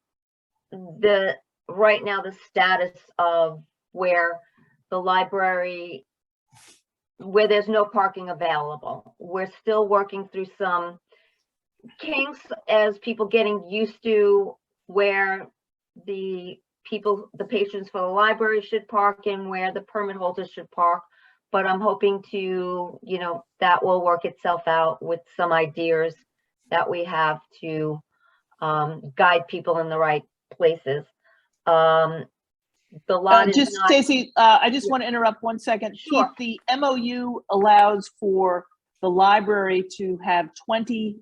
right now the status of where the library, where there's no parking available. We're still working through some kinks as people getting used to where the patrons for the library should park and where the permit holders should park. But I'm hoping to, that will work itself out with some ideas that we have to guide people in the right places. The lot is Just not. Stacy, I just want to interrupt 1 second. Sure. Keith, the MOU allows for the library to have 20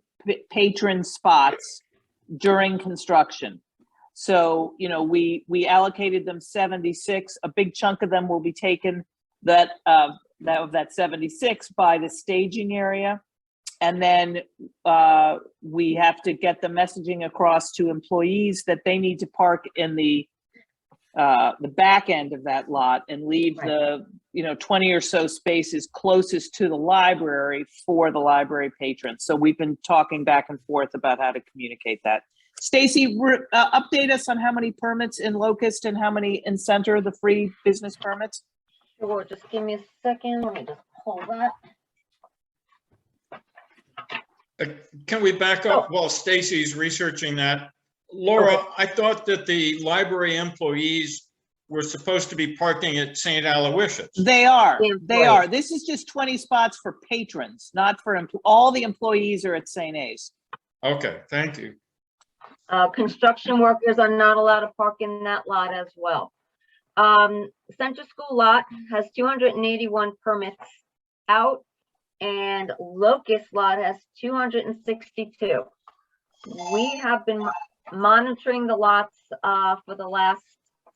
patron spots during construction. So, we allocated them 76. A big chunk of them will be taken that 76 by the staging area. And then we have to get the messaging across to employees that they need to park in the back end of that lot and leave the 20 or so spaces closest to the library for the library patrons. So we've been talking back and forth about how to communicate that. Stacy, update us on how many permits in Locust and how many in Center, the free business permits. Sure, just give me a second. Let me just pull that. Can we back up while Stacy's researching that? Laura, Okay. I thought that the library employees were supposed to be parking at St. Aloysius. They are. The They are. employees. This is just 20 spots for patrons, not for all the employees are at St. A's. Okay, thank you. Construction workers are not allowed to park in that lot as well. Center School lot has 281 permits out, and Locust lot has 262. We have been monitoring the lots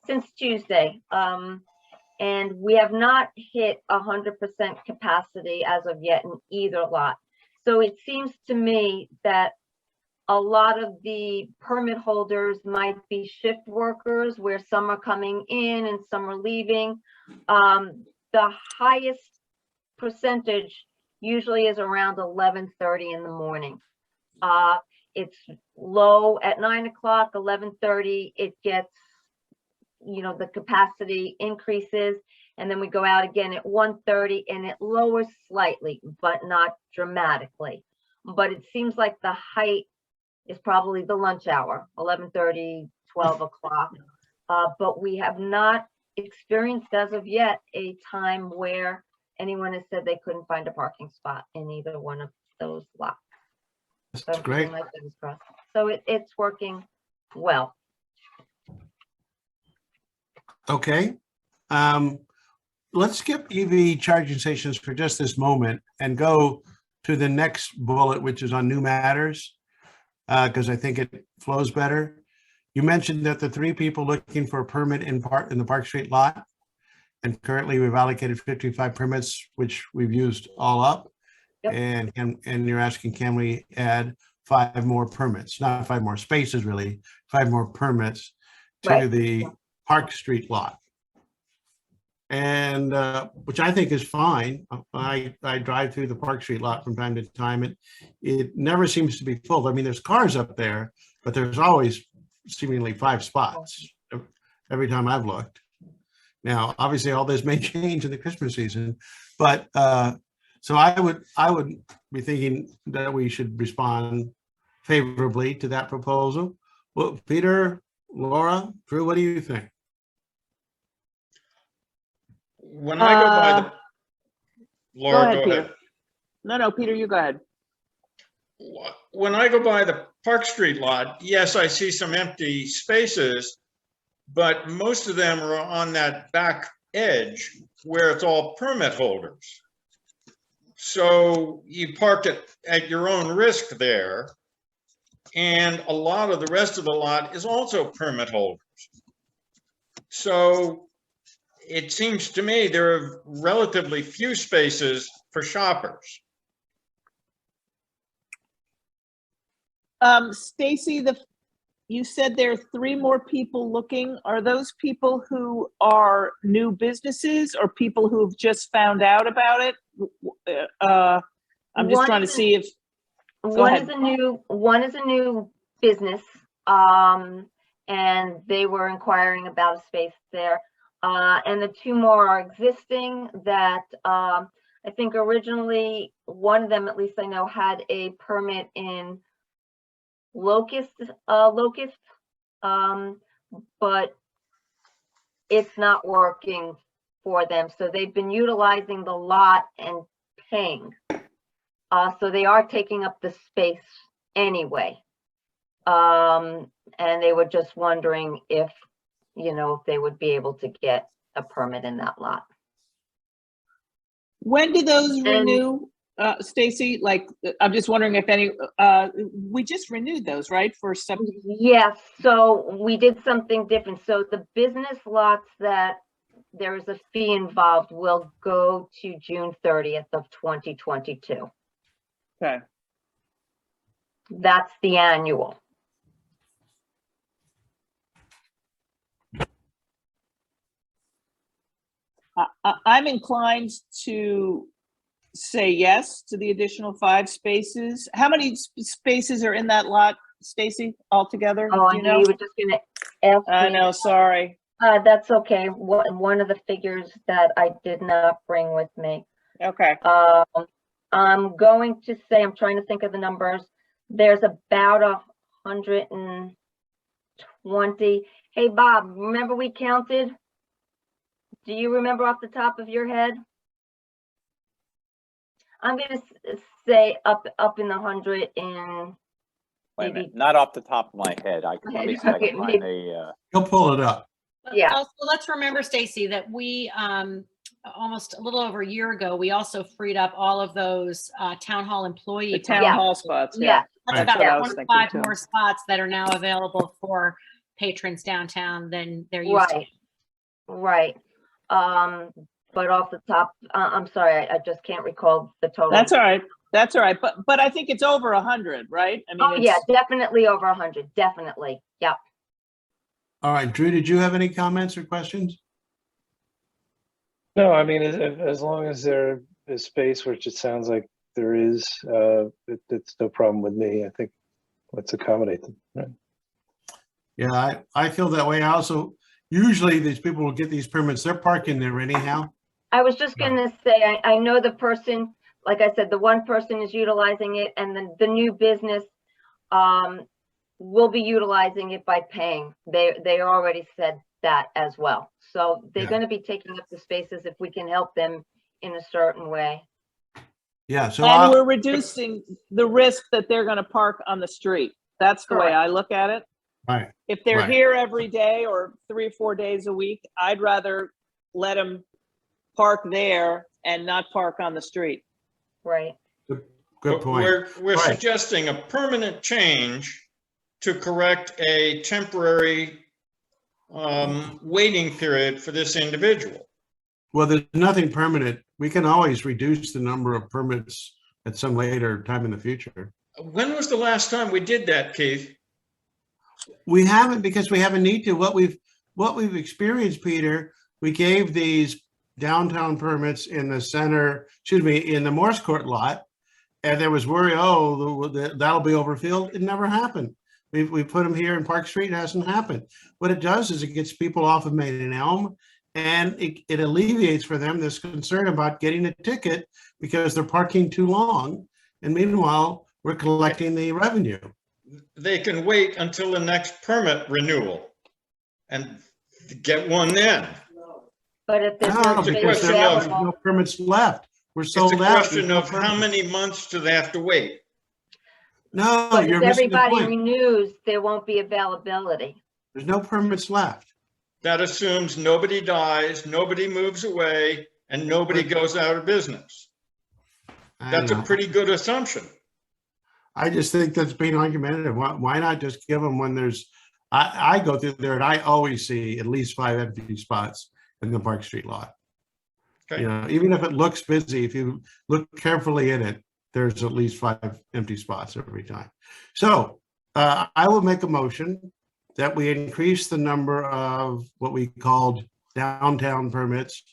since Tuesday, and we have not hit 100% capacity as of yet in either lot. So it seems to me that a lot of the permit holders might be shift workers, where some are coming in and some are leaving. The highest percentage usually is around 11:30 in the morning. It's low at 9 o'clock, 11:30, it gets, you know, the capacity increases, and then we go out again at 1:30 and it lowers slightly, but not dramatically. But it seems like the height is probably the lunch hour, 11:30, 12 o'clock. But we have not experienced as of yet a time where anyone has said they couldn't find a parking spot in either one of those lots. So That's I'm great. keeping my fingers crossed. So it's working well. Okay. Let's skip EV charging stations for just this moment and go to the next bullet, which is on new matters, because I think it flows better. You mentioned that the 3 people looking for a permit in the Park Street lot, and currently we've allocated 55 permits, which we've used all up. Yep. And you're asking, can we add 5 more permits? Not 5 more spaces, really, 5 more permits to Right. the Park Street lot. And which I think is fine. I drive through the Park Street lot from time to time. It never seems to be full. I mean, there's cars up there, but there's always seemingly 5 spots every time I've looked. Now, obviously, all this may change in the Christmas season, but so I would be thinking that we should respond favorably to that proposal. Well, Peter, Laura, Drew, what do you think? When I go by the, Laura, Go ahead, go ahead. Peter. No, Peter, you go ahead. When I go by the Park Street lot, yes, I see some empty spaces, but most of them are on that back edge where it's all permit holders. So you park it at your own risk there. And a lot of the rest of the lot is also permit holders. So it seems to me there are relatively few spaces for shoppers. Stacy, you said there are 3 more people looking. Are those people who are new businesses or people who've just found out about it? I'm just trying to see if. One is a new business, and they were inquiring about a space there. And the 2 more are existing that I think originally one of them, at least I know, had a permit in Locust, but it's not working for them. So they've been utilizing the lot and paying. So they are taking up the space anyway. And they were just wondering if, you know, if they would be able to get a permit in that lot. When do those renew, Stacy? Like, I'm just wondering if any, we just renewed those, right? For some. Yes, so we did something different. So the business lots that there is a fee involved will go to June 30th of 2022. Okay. That's the annual. I'm inclined to say yes to the additional 5 spaces. How many spaces are in that lot, Stacy, altogether? Oh, Do I you knew know? you were just gonna ask I me. know, sorry. That's okay. One of the figures that I did not bring with me. Okay. I'm going to say, I'm trying to think of the numbers. There's about 120. Hey, Bob, remember we counted? Do you remember off the top of your head? I'm going to say up in the 100 and Wait a maybe. minute, not off the top of my head. Let me see if I Okay, can find He'll pull it up. Yeah. Also, let's remember, Stacy, that we almost a little over a year ago, we also freed up all of those town hall employee. The town Yeah. hall spots, Yeah. That's Right. about That's what I was 25 thinking, too. more spots that are now available for patrons downtown than there used to be. Right. But off the top, I'm sorry, I just can't recall the total. That's all right. That's all right. But I think it's over 100, right? I mean, Oh, yeah, it's, definitely over 100. Definitely. Yep. All right, Drew, did you have any comments or questions? No, I mean, as long as there is space, which it sounds like there is, it's no problem with me. I think let's accommodate them. Right? Yeah, I feel that way. I also, usually these people will get these permits, they're parking there anyhow. I was just gonna say, I know the person, like I said, the one person is utilizing it, and then the new business will be utilizing it by paying. They already said that as well. So they're Yeah. gonna be taking up the spaces if we can help them in a certain way. Yeah, so And we're reducing the risk that they're gonna park on the street. That's the way Correct. I look at it. right, If they're Right. here every day or 3 or 4 days a week, I'd rather let them park there and not park on the street. Right. good But point. We're Right. suggesting a permanent change to correct a temporary waiting period for this individual. Well, there's nothing permanent. We can always reduce the number of permits at some later time in the future. When was the last time we did that, Keith? We haven't because we haven't need to. What we've experienced, Peter, we gave these downtown permits in the center, in the Morse Court lot. And there was worry, that'll be overfilled. It never happened. We put them here in Park Street, it hasn't happened. What it does is it gets people off of Main and Elm, and it alleviates for them this concern about getting a ticket because they're parking too long. And meanwhile, we're collecting the revenue. They can wait until the next permit renewal and get one then. But if there's No, no it's a space question of- there's available, no permits left. We're It's a sold out. question There's of no how permits. many months do they have to wait? No, but you're if missing the everybody point. renews, there won't be availability. There's no permits left. That assumes nobody dies, nobody moves away, and nobody goes out of business. I That's a know. pretty good assumption. I just think that's being argumentative. Why not just give them when there's, I go through there and I always see at least 5 empty spots in the Park Street lot. Okay. You know, even if it looks busy, if you look carefully in it, there's at least 5 empty spots every time. So I will make a motion that we increase the number of what we called downtown permits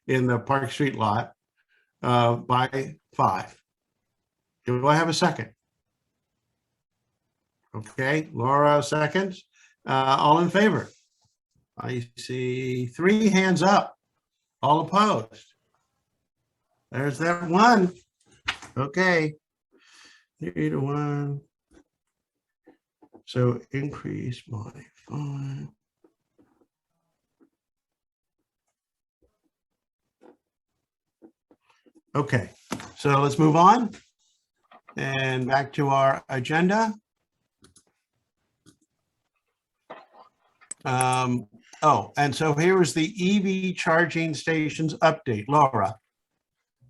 in the Park Street lot by 5. Do I have a second? Okay, Laura seconds. All in favor? I see 3 hands up. All opposed? There's that one. Okay. 3 to 1. So increase by 5. Okay, so let's move on. And back to our agenda. And so here is the EV charging stations update. Laura.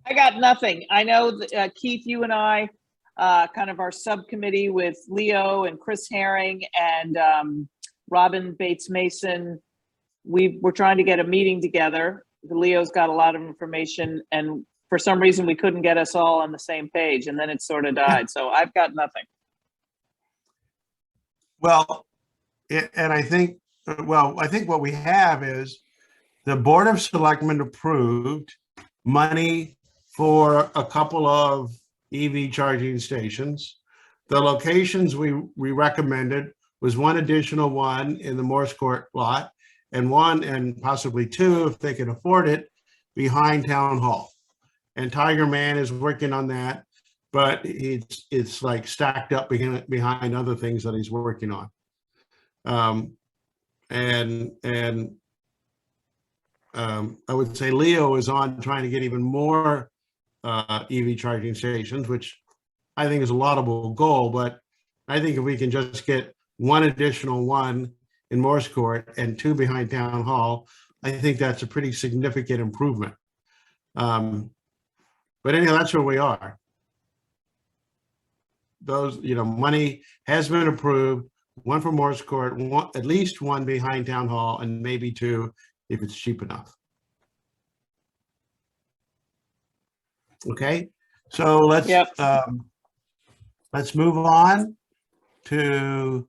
I got nothing. I know that Keith, you and I, kind of our subcommittee with Leo and Chris Herring and Robin Bates Mason, we're trying to get a meeting together. Leo's got a lot of information, and for some reason we couldn't get us all on the same page, and then it sort of died. So I've got nothing. Well, and I think what we have is the Board of Selectmen approved money for a couple of EV charging stations. The locations we recommended was one additional one in the Morse Court lot and one and possibly 2, if they can afford it, behind Town Hall. And Tiger Man is working on that, but it's like stacked up behind other things that he's working on. I would say Leo is on trying to get even more EV charging stations, which I think is a laudable goal, but I think if we can just get one additional one in Morse Court and 2 behind Town Hall, I think that's a pretty significant improvement. But anyhow, that's where we are. Those, money has been approved, one for Morse Court, at least one behind Town Hall, and maybe 2 if it's cheap enough. Okay, so let's move on to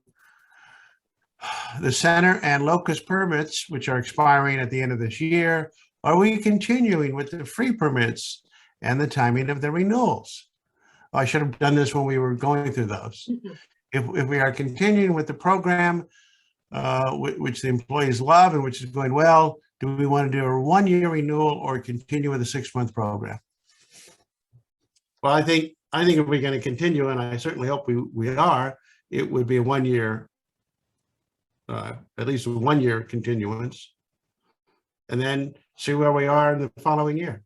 the center and locus permits, which are expiring at the end of this year. Are we continuing with the free permits and the timing of the renewals? I should have done this when we were going through those. if we are continuing with the program, which the employees love and which is going well, do we want to do a 1-year renewal or continue with a 6-month program? Well, I think if we're going to continue, and I certainly hope we are, it would be a 1-year, at least a 1-year continuance, and then see where we are in the following year.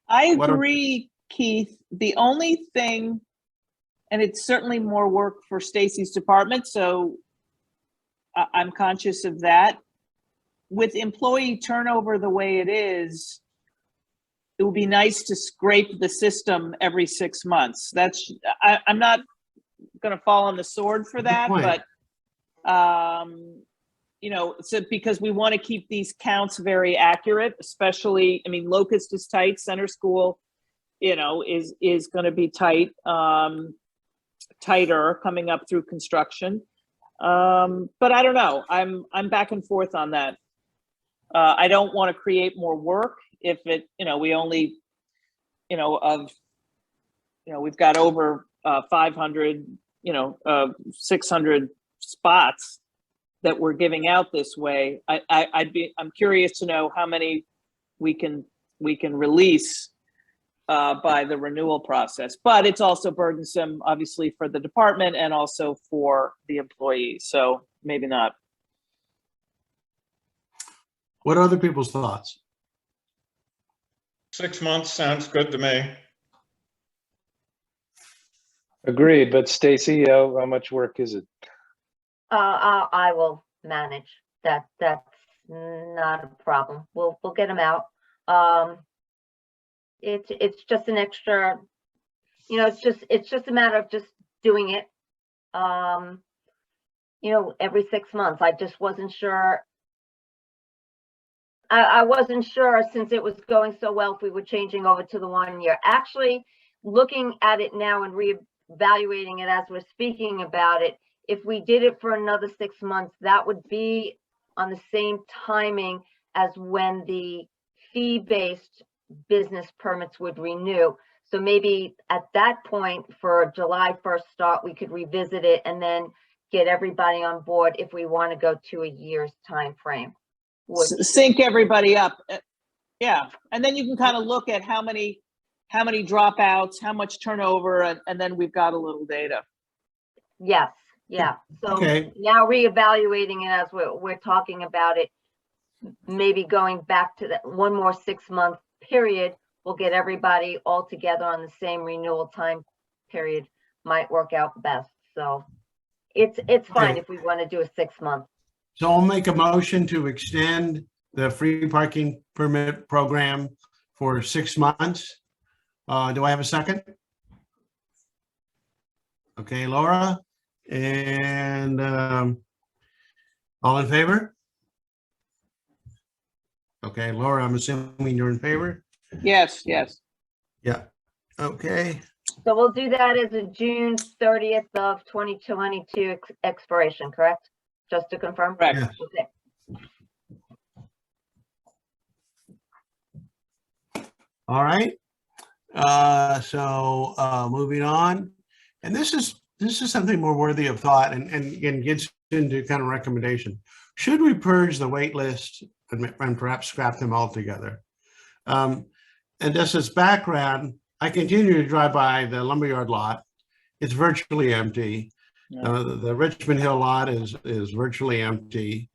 I What are- agree, Keith. The only thing, and it's certainly more work for Stacy's department, so I'm conscious of that. With employee turnover the way it is, it would be nice to scrape the system every 6 months. I'm not going to fall on the sword for that, point. but you know, so because we want to keep these counts very accurate, especially, I mean, Locust is tight, Center School, you know, is going to be tight, tighter coming up through construction. But I don't know. I'm back and forth on that. I don't want to create more work if it, you know, we only, you know, we've got over 500, 600 spots that we're giving out this way. I'm curious to know how many we can release by the renewal process, but it's also burdensome, obviously, for the department and also for the employees. So maybe not. What are other people's thoughts? 6 months sounds good to me. Agreed, but Stacy, how much work is it? I will manage that. That's not a problem. We'll get them out. It's just an extra, you know, it's just a matter of just doing it. You know, every 6 months. I just wasn't sure. I wasn't sure, since it was going so well, if we were changing over to the 1 year. Actually, looking at it now and reevaluating it as we're speaking about it, if we did it for another 6 months, that would be on the same timing as when the fee-based business permits would renew. So maybe at that point, for a July 1st start, we could revisit it and then get everybody on board if we want to go to a year's time frame. Sync everybody up. Yeah. And then you can kind of look at how many dropouts, how much turnover, and then we've got a little data. Yes. Yeah. So Okay. now reevaluating it as we're talking about it, maybe going back to that 1 more 6-month period, we'll get everybody all together on the same renewal time period, might work out best. So it's fine if we want to do a 6 month. So I'll make a motion to extend the free parking permit program for 6 months. Do I have a second? Okay, Laura, and all in favor? Okay, Laura, I'm assuming you're in favor? Yes, yes. Yeah, okay. So we'll do that as a June 30th of 2022 expiration, correct? Just to confirm? Correct. Yes. Okay. All right. So moving on, and this is something more worthy of thought and gets into kind of recommendation. Should we purge the wait list and perhaps scrap them altogether? And just as background, I continue to drive by the lumberyard lot. It's virtually empty. The Richmond Hill lot is virtually empty.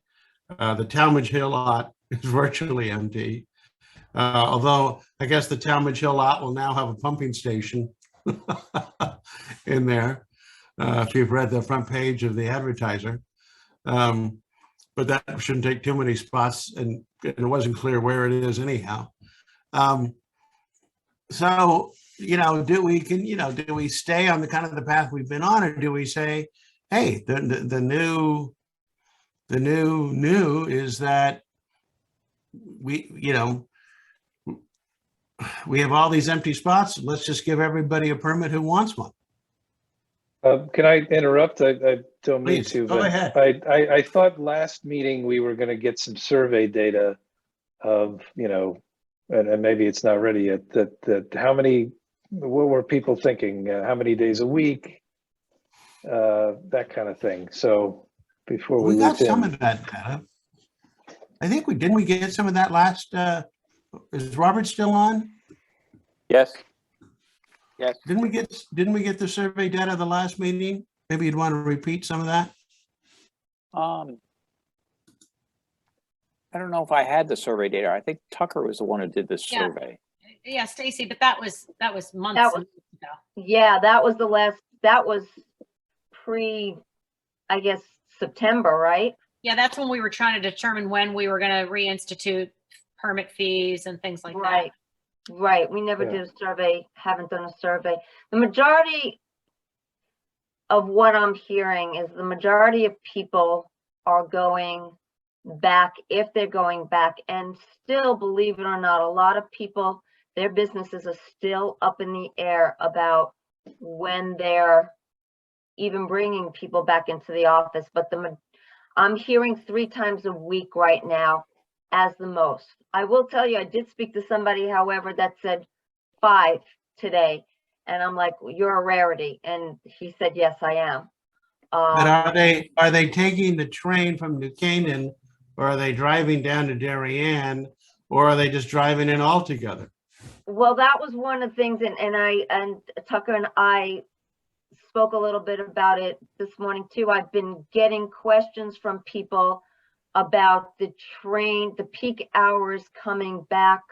The Talmadge Hill lot is virtually empty. Although I guess the Talmadge Hill lot will now have a pumping station in there, if you've read the front page of the advertiser. But that shouldn't take too many spots, and it wasn't clear where it is anyhow. So, you know, do we stay on the kind of the path we've been on, or do we say, hey, the new is that we have all these empty spots. Let's just give everybody a permit who wants one. Can I interrupt? I don't mean Please, to, go but ahead. I thought last meeting we were going to get some survey data of, you know, and maybe it's not ready yet, that what were people thinking? How many days a week? that kind of thing. So before we We got loop some in, of that data. I think didn't we get some of that last, is Robert still on? Yes. Yes. Didn't we get the survey data the last meeting? Maybe you'd want to repeat some of that? I don't know if I had the survey data. I think Tucker was the one who did this Yeah. survey. Yeah, Stacy, but that was months That and was- months ago. Yeah, that was the last, that was pre, I guess, September, right? Yeah, that's when we were trying to determine when we were going to reinstitute permit fees and things like that. Right, right. We never Yeah. did a survey, haven't done a survey. The majority of what I'm hearing is the majority of people are going back, if they're going back, and still, believe it or not, a lot of people, their businesses are still up in the air about when they're even bringing people back into the office. But I'm hearing 3 times a week right now as the most. I will tell you, I did speak to somebody, however, that said 5 today. And I'm like, well, you're a rarity. And he said, yes, I am. But are they taking the train from New Canaan, or are they driving down to Darien, or are they just driving in altogether? Well, that was one of the things, and Tucker and I spoke a little bit about it this morning too. I've been getting questions from people about the train, the peak hours coming back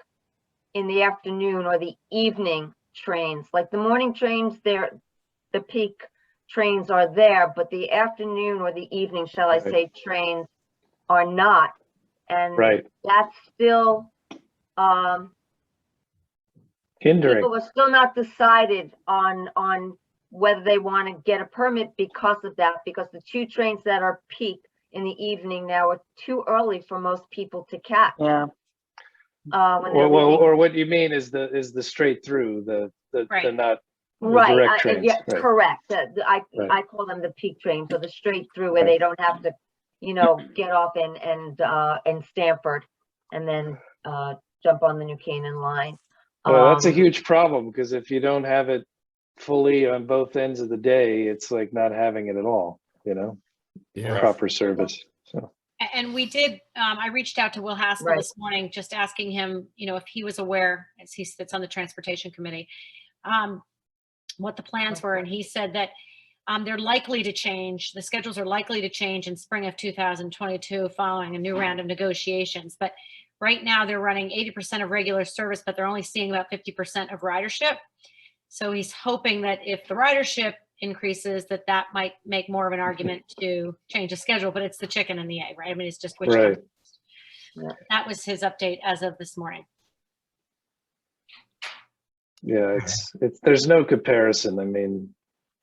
in the afternoon or the evening trains. Like the morning trains, the peak trains are there, but the afternoon or the evening, shall I say, trains are not. And right, that's still, hindering. people are still not decided on whether they want to get a permit because of that, because the 2 trains that are peak in the evening now are too early for most people to catch. Yeah. When they're Well, leaving. or what you mean is the straight through, the Right. not the Right, direct trains. yeah, Right. correct. Right. I call them the peak trains, or the straight through, where Right. they don't have to, get off in Stamford and then jump on the New Canaan line. Well, that's a Um, huge problem, because if you don't have it fully on both ends of the day, it's like not having it at all, Yeah. proper service. So, And we did, I reached out to Will Haskell Right. this morning, just asking him, if he was aware, as he sits on the transportation committee, what the plans were. And he said that they're likely to change. The schedules are likely to change in spring of 2022 following a new round of negotiations. But right now they're running 80% of regular service, but they're only seeing about 50% of ridership. So he's hoping that if the ridership increases, that might make more of an argument to change the schedule, but it's the chicken and the egg, right? I mean, it's just which right. comes first. That was his update as of this morning. Yeah, it's there's no comparison. I mean,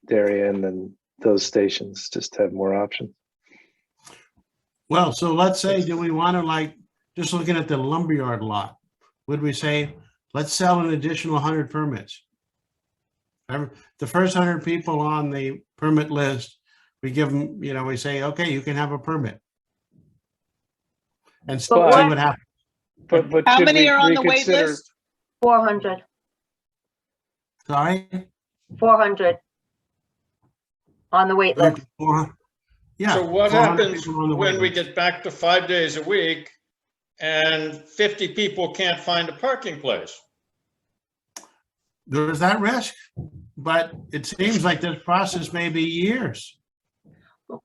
Darien and those stations just have more options. Well, so let's say, do we want to, just looking at the lumberyard lot, would we say, let's sell an additional 100 permits? The first 100 people on the permit list, we give them, we say, okay, you can have a permit. And see But what happens. But How should many we are on the wait reconsider- list? 400 Sorry? on the wait list. Yeah. So what 400 happens people on the when we wait list. get back to 5 days a week and 50 people can't find a parking place? There's that risk, but it seems like this process may be years.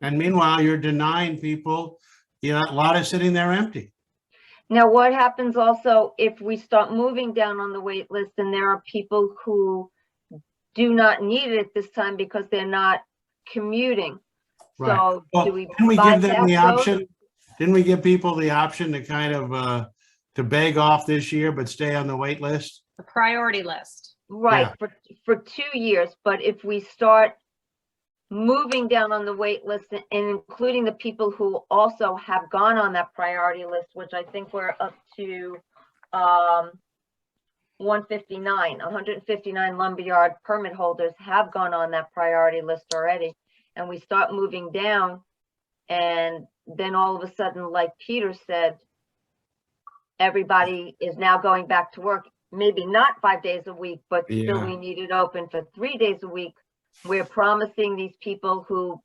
And meanwhile, you're denying people, a lot is sitting there empty. Now, what happens also if we start moving down on the wait list and there are people who do not need it at this time because they're not commuting? Right. So Well, do we didn't we give them the bypass those? option? Didn't we give people the option to kind of, to beg off this year, but stay on the wait list? The priority list. Right, Yeah. for 2 years, but if we start moving down on the wait list and including the people who also have gone on that priority list, which I think we're up to 159 lumberyard permit holders have gone on that priority list already. And we start moving down, and then all of a sudden, like Peter said, everybody is now going back to work. Maybe not 5 days a week, but still Yeah. we need it open for 3 days a week. we're promising these people who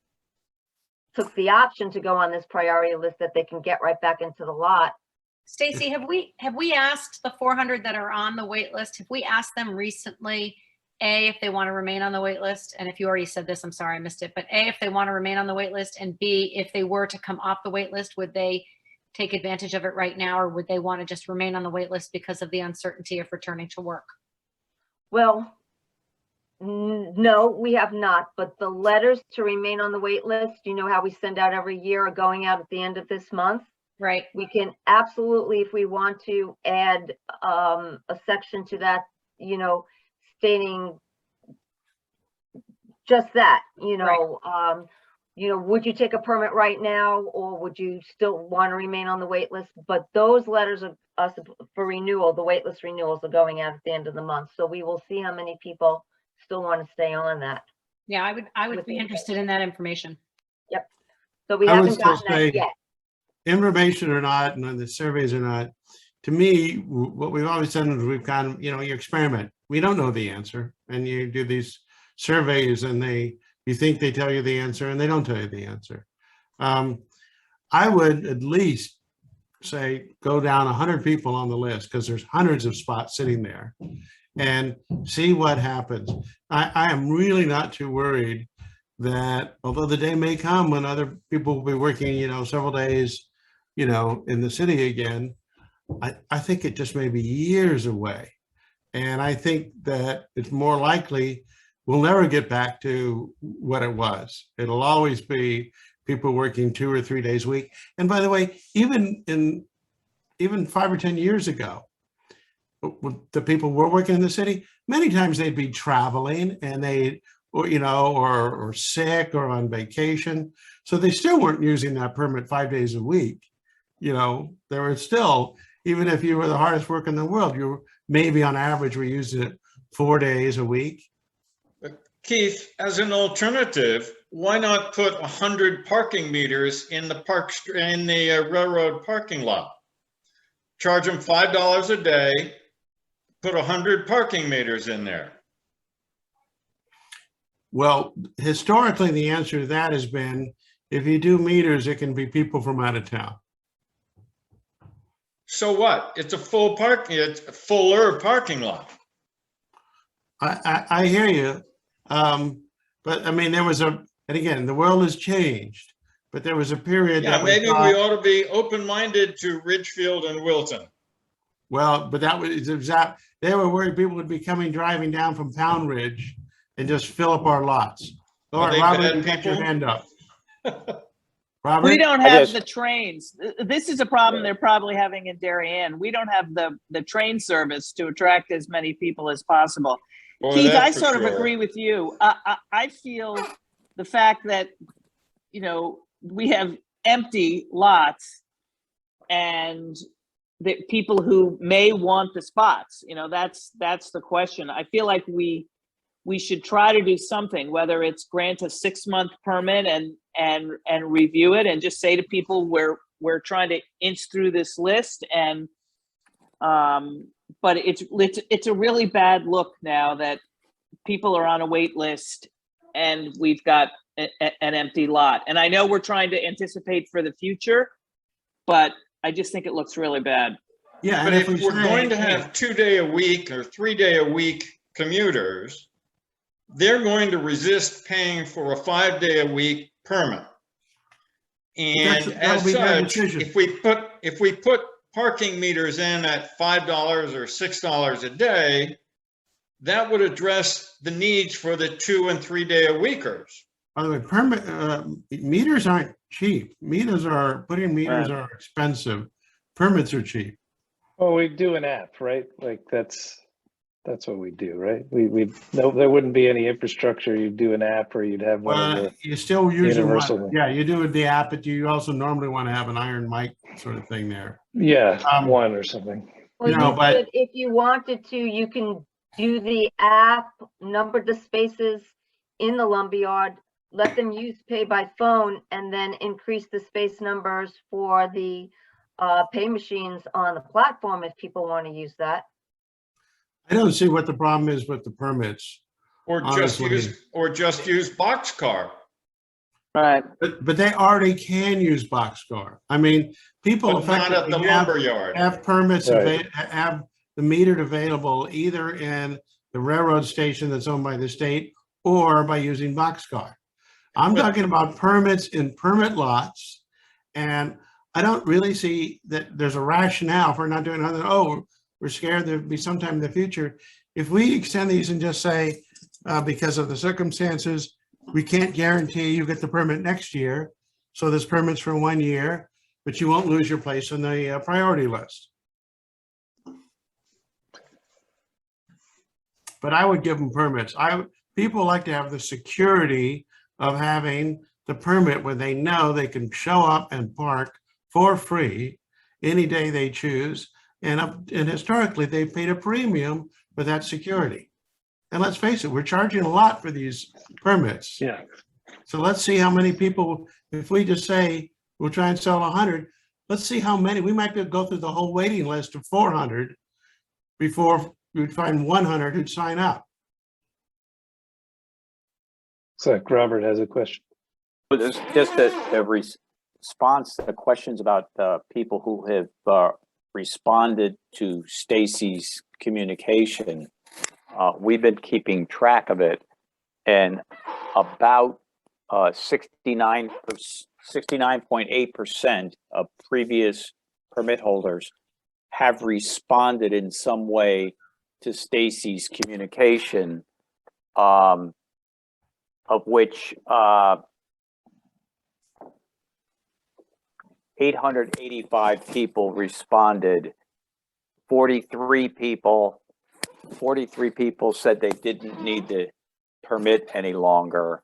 took the option to go on this priority list that they can get right back into the lot. Stacy, have we asked the 400 that are on the wait list, have we asked them recently, A, if they want to remain on the wait list? And if you already said this, I'm sorry, I missed it. But A, if they want to remain on the wait list, and B, if they were to come off the wait list, would they take advantage of it right now, or would they want to just remain on the wait list because of the uncertainty of returning to work? Well, no, we have not, but the letters to remain on the wait list, you know how we send out every year, are going out at the end of this month. Right. We can absolutely, if we want to, add a section to that, you know, stating just that, you know, would you take a permit right now, or would you still want to remain on the wait list? But those letters of us for renewal, the wait list renewals, are going out at the end of the month. So we will see how many people still want to stay on that. Yeah, I would be interested in that information. Yep. So we I would haven't still gotten that say- yet. Information or not, and the surveys or not, to me, what we've always done is we've gone, you know, you experiment. We don't know the answer, and you do these surveys, and you think they tell you the answer, and they don't tell you the answer. I would at least say go down 100 people on the list, because there's hundreds of spots sitting there, and see what happens. I am really not too worried that, although the day may come when other people will be working, you know, several days, you know, in the city again, I think it just may be years away. And I think that it's more likely we'll never get back to what it was. It'll always be people working 2 or 3 days a week. And by the way, even 5 or 10 years ago, the people were working in the city, many times they'd be traveling, and or sick or on vacation. So they still weren't using that permit 5 days a week. You know, there were still, even if you were the hardest worker in the world, you maybe on average were using it 4 days a week. Keith, as an alternative, why not put 100 parking meters in the railroad parking lot? Charge them $5 a day, put 100 parking meters in there. Well, historically, the answer to that has been, if you do meters, it can be people from out of town. So what? It's a fuller parking lot. I hear you. But I mean, and again, the world has changed, but there was a period Yeah, that maybe we ought to be open-minded to Ridgefield and Wilton. Well, but that was they were worried people would be driving down from Pound Ridge and just fill up our lots. All right, Robert, you got your hand up. Robert? We don't have just- the trains. This is a problem they're probably having in Darien. We don't have the train service to attract as many people as possible. Boy, Keith, I that's for sort of sure. agree with you. I feel the fact that, you know, we have empty lots and the people who may want the spots, you know, that's the question. I feel like we should try to do something, whether it's grant a 6-month permit and review it, and just say to people, we're trying to inch through this list, and but it's a really bad look now that people are on a wait list and we've got an empty lot. And I know we're trying to anticipate for the future, but I just think it looks really bad. Yeah, But and if we're going to have 2-day-a-week or 3-day-a-week commuters, they're going to resist paying for a 5-day-a-week permit. And that'll be their as such, decision. if we put parking meters in at $5 or $6 a day, that would address the needs for the 2- and 3-day-a-weekers. By the way, meters aren't cheap. Putting meters are expensive. Permits are cheap. Well, we do an app, right? Like that's what we do, right? There wouldn't be any infrastructure. You'd do an app, or you'd have one of Well, the you still usually universal. you do the app, but you also normally want to have an iron mic sort of thing there. One or something. Well, You know, but- could, if you wanted to, you can do the app, number the spaces in the lumberyard, let them use pay by phone, and then increase the space numbers for the pay machines on the platform if people want to use that. I don't see what the problem is with the permits. Or honestly. just use boxcar. Right. But they already can use boxcar. I mean, people But not at the effectively lumber yard. have permits, Right. have the metered available either in the railroad station that's owned by the state or by using boxcar. I'm But- talking about permits in permit lots. And I don't really see that there's a rationale for not doing other, oh, we're scared there'll be sometime in the future. If we extend these and just say, because of the circumstances, we can't guarantee you get the permit next year. So this permit's for 1 year, but you won't lose your place on the priority list. But I would give them permits. People like to have the security of having the permit where they know they can show up and park for free any day they choose. And historically, they've paid a premium for that security. And let's face it, we're charging a lot for these permits. Yeah. So let's see how many people, if we just say, we'll try and sell 100, let's see how many, we might go through the whole waiting list of 400 before we'd find 100 who'd sign up. So Robert has a question. But there's just a response to the questions about people who have responded to Stacy's communication. We've been keeping track of it, and about 69.8% of previous permit holders have responded in some way to Stacy's communication, of which 885 people responded. 43 people said they didn't need the permit any longer.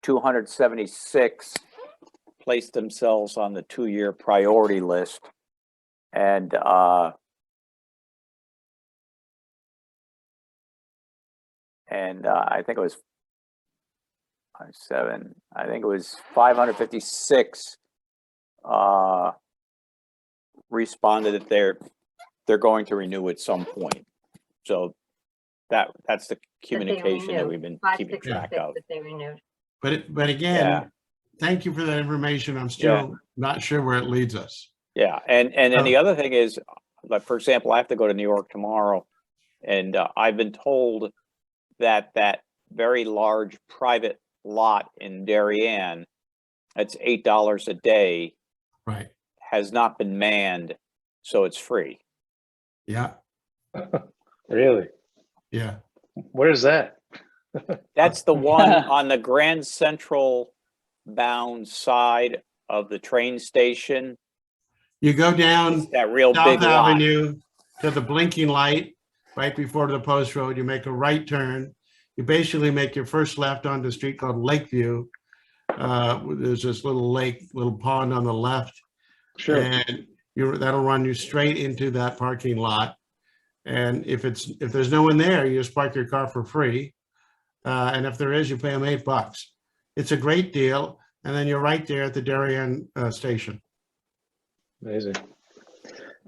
276 placed themselves on the 2-year priority list. And I think it was 556 responded that they're going to renew at some point. So that's the communication that we've been keeping track of. That they renewed. But again, Yeah. thank you for that information. I'm still not sure where it leads us. Yeah, and then the other thing is, like, for example, I have to go to New York tomorrow, and I've been told that very large private lot in Darien, that's $8 a day, Right. has not been manned, so it's free. Yeah. Really? Yeah. Where's that? That's the one on the Grand Central bound side of the train station. You go down It's that real South big lot. Avenue to the blinking light right before the post road. You make a right turn. You basically make your first left onto a street called Lakeview. There's this little pond on the left. Sure. And that'll run you straight into that parking lot. And if there's no one there, you just park your car for free. And if there is, you pay them $8. It's a great deal. And then you're right there at the Darien station. Amazing.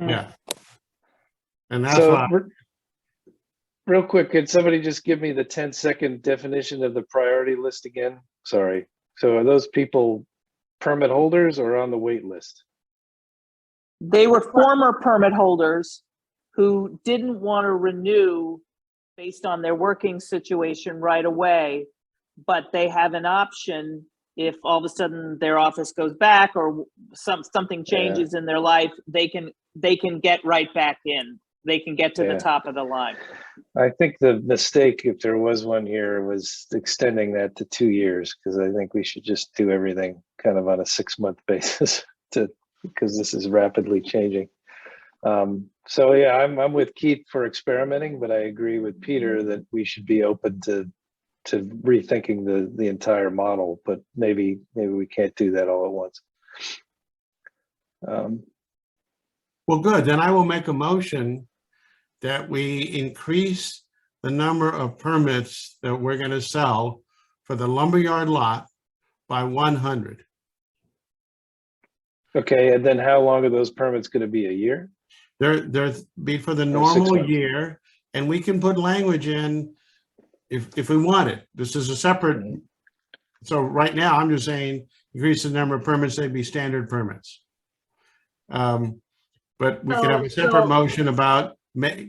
Yeah. And that's So why. real quick, could somebody just give me the 10-second definition of the priority list again? Sorry. So are those people permit holders or on the wait list? They were former permit holders who didn't want to renew based on their working situation right away, but they have an option if all of a sudden their office goes back or something changes in their life, they can get right back in. They can get to the top of the line. I think the mistake, if there was one here, was extending that to 2 years, because I think we should just do everything kind of on a 6-month basis because this is rapidly changing. So yeah, I'm with Keith for experimenting, but I agree with Peter that we should be open to rethinking the entire model, but maybe we can't do that all at once. Well, good. Then I will make a motion that we increase the number of permits that we're going to sell for the lumberyard lot by 100. Okay, and then how long are those permits going to be? A year? They're be for the Or 6 normal months? year, and we can put language in if we want it. This is a separate. So right now, I'm just saying increase the number of permits, they'd be standard permits. But we could have a separate motion about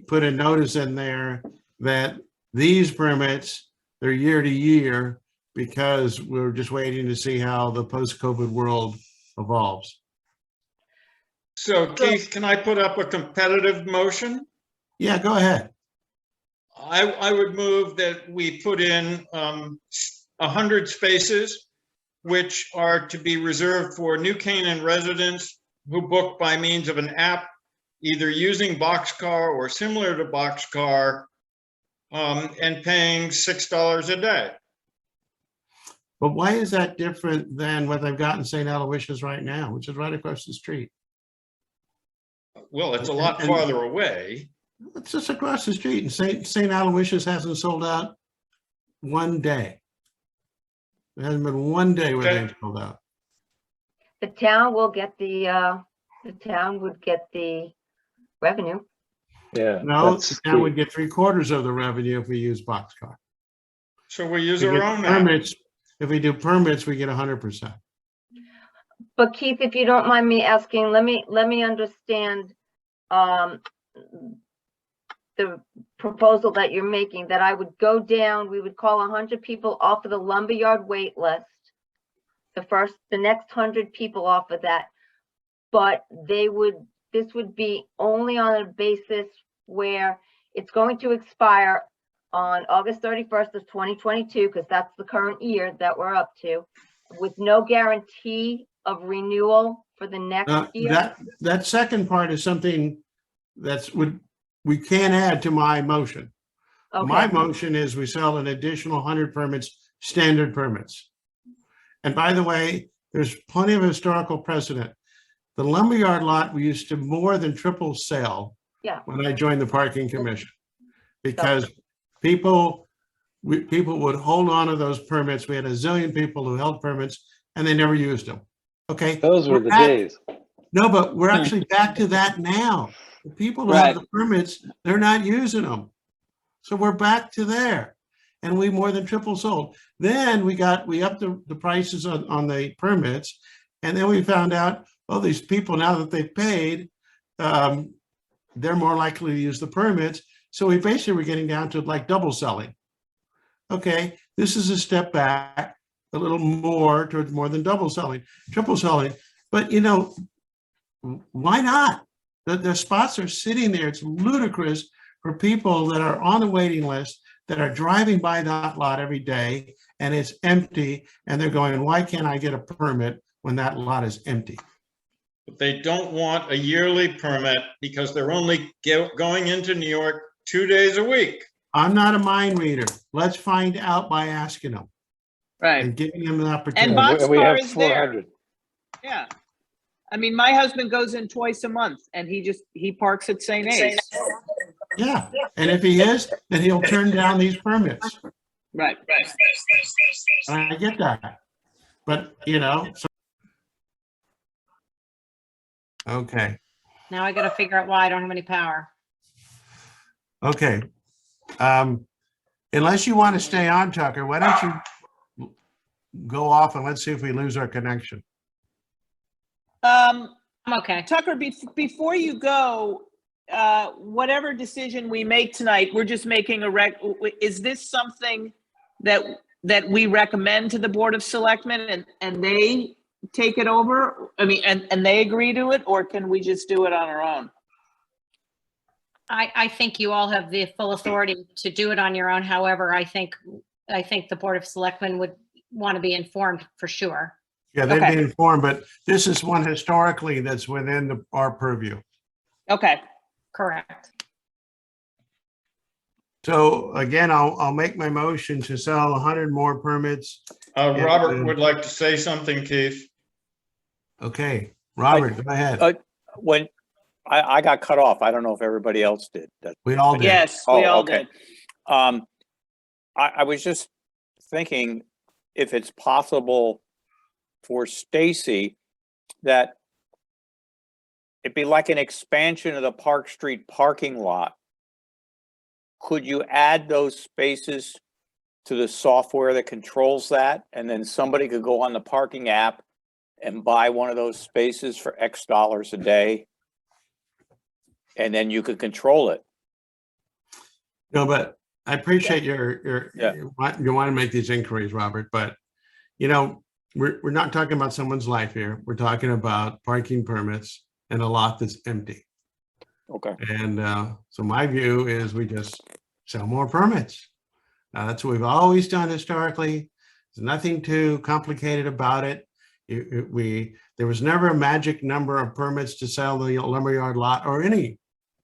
put a notice in there that these permits, they're year to year because we're just waiting to see how the post-COVID world evolves. So Keith, can I put up a competitive motion? Yeah, go ahead. I would move that we put in 100 spaces, which are to be reserved for New Canaan residents who book by means of an app, either using Boxcar or similar to Boxcar, and paying $6 a day. But why is that different than what they've got in St. Aloysius right now, which is right across the street? Well, it's a lot farther away. It's just across the street, and St. Aloysius hasn't sold out one day. There hasn't been one day where they've sold out. The town will get the town would get the revenue. Yeah. No, that's the town key. would get 3/4 of the revenue if we use Boxcar. So we use We our get own app. permits. If we do permits, we get 100%. But Keith, if you don't mind me asking, let me understand the proposal that you're making, that I would go down, we would call 100 people off of the lumberyard wait list. The next 100 people off of that, but this would be only on a basis where it's going to expire on August 31st of 2022, because that's the current year that we're up to, with no guarantee of renewal for the next year. That second part is something we can add to my motion. Okay. My motion is we sell an additional 100 permits, standard permits. And by the way, there's plenty of historical precedent. The lumberyard lot, we used to more than triple sell when I joined the parking commission, because people would hold on to those permits. We had a zillion people who held permits and they never used them. Okay. Those were the days. No, but we're actually back to that now. The people who have the permits, they're not using them. So we're back to there. And we more than triple sold. Then we upped the prices on the permits. And then we found out, oh, these people, now that they've paid, they're more likely to use the permits. So we basically were getting down to like double selling. Okay, this is a step back, a little more towards more than double selling, triple selling. But you know, why not? The spots are sitting there. It's ludicrous for people that are on the waiting list, that are driving by that lot every day and it's empty, and they're going, why can't I get a permit when that lot is empty? But they don't want a yearly permit because they're only going into New York 2 days a week. I'm not a mind reader. Let's find out by asking them Right. and giving them an opportunity. And And we have Boxcar is there. 400. Yeah. I mean, my husband goes in twice a month and he parks at St. A's. Yeah, and if he is, then he'll turn down these permits. Right. I get that, but you know. Okay. Now I gotta figure out why I don't have any power. Okay. Unless you want to stay on, Tucker, why don't you go off and let's see if we lose our connection. I'm okay. Tucker, before you go, whatever decision we make tonight, we're just making is this something that we recommend to the Board of Selectmen and they take it over? I mean, and they agree to it, or can we just do it on our own? I think you all have the full authority to do it on your own. However, I think the Board of Selectmen would want to be informed for sure. Yeah, they'd Okay. be informed, but this is one historically that's within our purview. Okay. Correct. So again, I'll make my motion to sell 100 more permits. Robert would like to say something, Keith. Okay, Robert, go ahead. When I got cut off, I don't know if everybody else did. We all did. Yes, Oh, we all okay. did. I was just thinking if it's possible for Stacy that it'd be like an expansion of the Park Street parking lot. Could you add those spaces to the software that controls that, and then somebody could go on the parking app and buy one of those spaces for X dollars a day. And then you could control it. No, but I appreciate Yeah. you want to make these inquiries, Robert, but you know, we're not talking about someone's life here. We're talking about parking permits and a lot that's empty. Okay. And so my view is we just sell more permits. That's what we've always done historically. There's nothing too complicated about it. There was never a magic number of permits to sell the lumberyard lot or any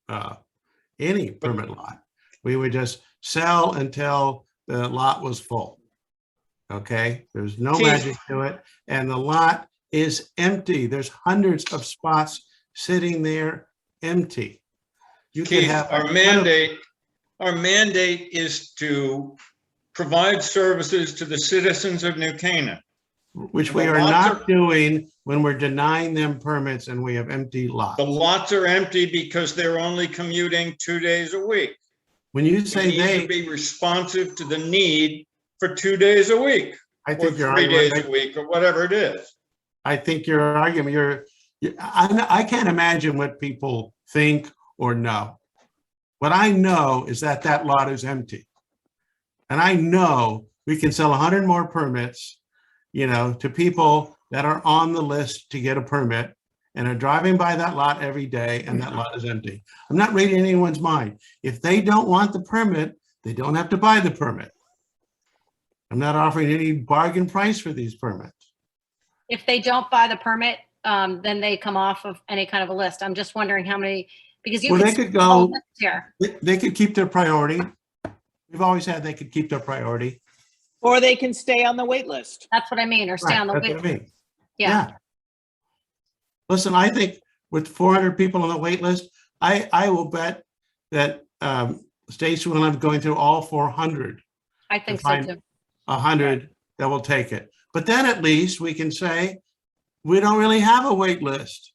permit lot. We would just sell until the lot was full. Okay, there's no Keith. magic to it, and the lot is empty. There's hundreds of spots sitting there empty. You can Keith, have our mandate is to provide services to the citizens of New Canaan. which we The are lots not are- doing when we're denying them permits and we have empty lots. The lots are empty because they're only commuting 2 days a week. When you We say need to they, be responsive to the need for 2 days a week, I or think your 3 days argument, a week, or whatever it is. I think your argument, I can't imagine what people think or know. What I know is that that lot is empty. And I know we can sell 100 more permits, you know, to people that are on the list to get a permit and are driving by that lot every day and that lot is empty. I'm not reading anyone's mind. If they don't want the permit, they don't have to buy the permit. I'm not offering any bargain price for these permits. If they don't buy the permit, then they come off of any kind of a list. I'm just wondering how many, because you Well, they could could see the whole go, list here. they could keep their priority. We've always had they could keep their priority. Or they can stay on the wait list. That's what I mean, or stay Right, on the that's wait. what I mean. Yeah. Listen, I think with 400 people on the wait list, I will bet that Stacy will end up going through all 400, I think so Fine. too. 100 that will take it. But then at least we can say, we don't really have a wait list.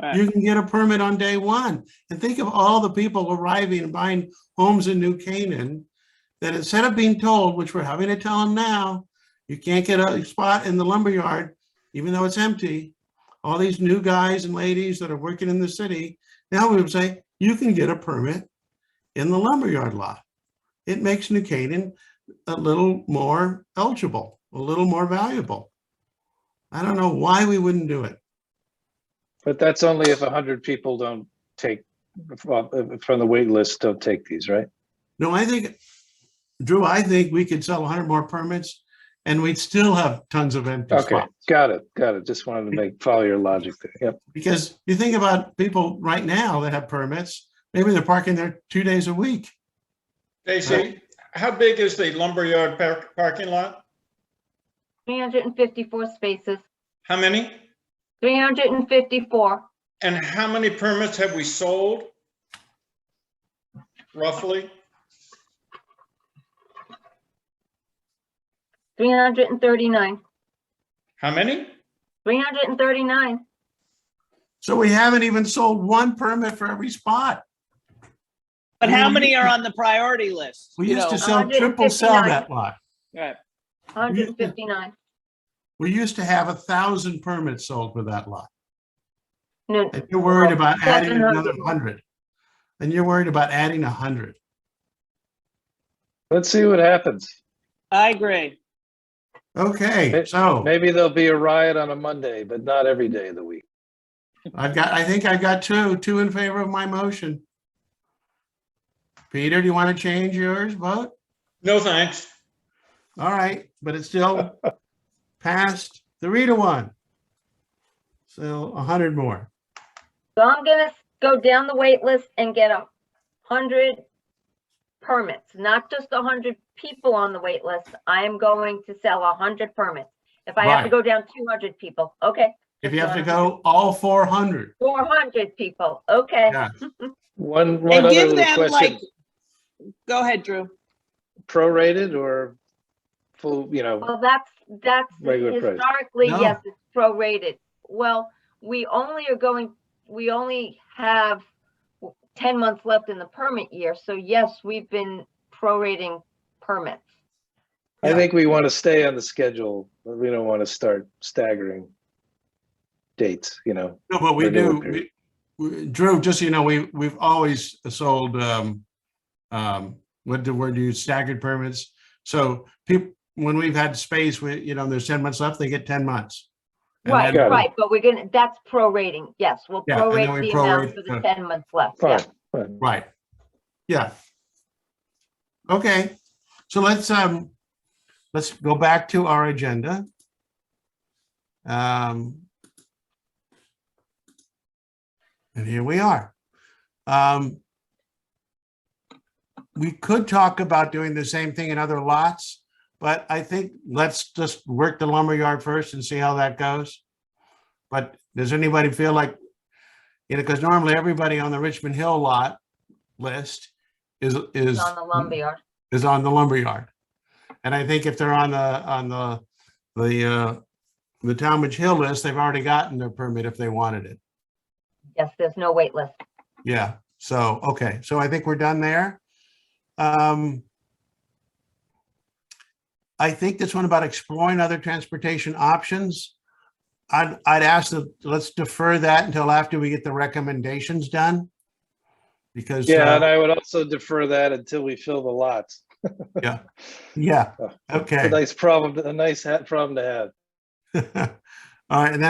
Right. You can get a permit on day one. And think of all the people arriving and buying homes in New Canaan that instead of being told, which we're having to tell them now, you can't get a spot in the lumberyard, even though it's empty. All these new guys and ladies that are working in the city, now we would say, you can get a permit in the lumberyard lot. It makes New Canaan a little more eligible, a little more valuable. I don't know why we wouldn't do it. But that's only if 100 people don't take, from the wait list, don't take these, right? No, I think, Drew, I think we could sell 100 more permits and we'd still have tons of empty Okay, spots. got it. Just wanted to follow your logic there. Yep. Because you think about people right now that have permits, maybe they're parking there 2 days a week. Stacy, how big is the lumberyard parking lot? 354 spaces, How many? 354. And how many permits have we sold? Roughly? 339. How many? 339. So we haven't even sold one permit for every spot. But I mean, how many are on the priority list? We You used to know, sell triple sell 159. that lot. right. 159. We used to have 1,000 permits sold for that lot. No, And you're worried about adding 700. another 100. And you're worried about adding 100. Let's see what happens. I agree. Okay, so Maybe there'll be a riot on a Monday, but not every day of the week. I think I've got two in favor of my motion. Peter, do you want to change yours vote? No, thanks. All right, but it's still passed 3-1. So 100 more. So I'm gonna go down the wait list and get 100 permits, not just 100 people on the wait list. I am going to sell 100 permits. If I have to Right. go down 200 people, okay. If you have to go all 400, 400 people, okay. yeah. One And other give little them question, like, go ahead, Drew. prorated or full, Well, that's Regular price. historically, No. yes, it's prorated. Well, we only have 10 months left in the permit year. So yes, we've been prorating permits. I think we want to stay on the schedule. We don't want to start staggering dates, you know. No, but we renewal do, period. Drew, just so you know, we've always sold, what the word you use, staggered permits. So people, when we've had space, there's 10 months left, they get 10 months. And Right, then- right, but that's prorating, yes, we'll Yeah, and then prorate we the amount prorate for the the- 10 months left, yeah. Fine, fine. Right. Yeah. Okay, so let's go back to our agenda. And here we are. We could talk about doing the same thing in other lots, but I think let's just work the lumberyard first and see how that goes. But does anybody feel like, because normally everybody on the Richmond Hill lot list is It's on the lumberyard. is on the lumberyard. And I think if they're on the Talmadge Hill list, they've already gotten their permit if they wanted it. Yes, there's no wait list. Yeah, so, okay, so I think we're done there. I think this one about exploring other transportation options, I'd ask that, let's defer that until after we get the recommendations done. Because. Yeah, and I would also defer that until we fill the lots. Yeah, A okay. nice problem, a nice problem to have. All right, and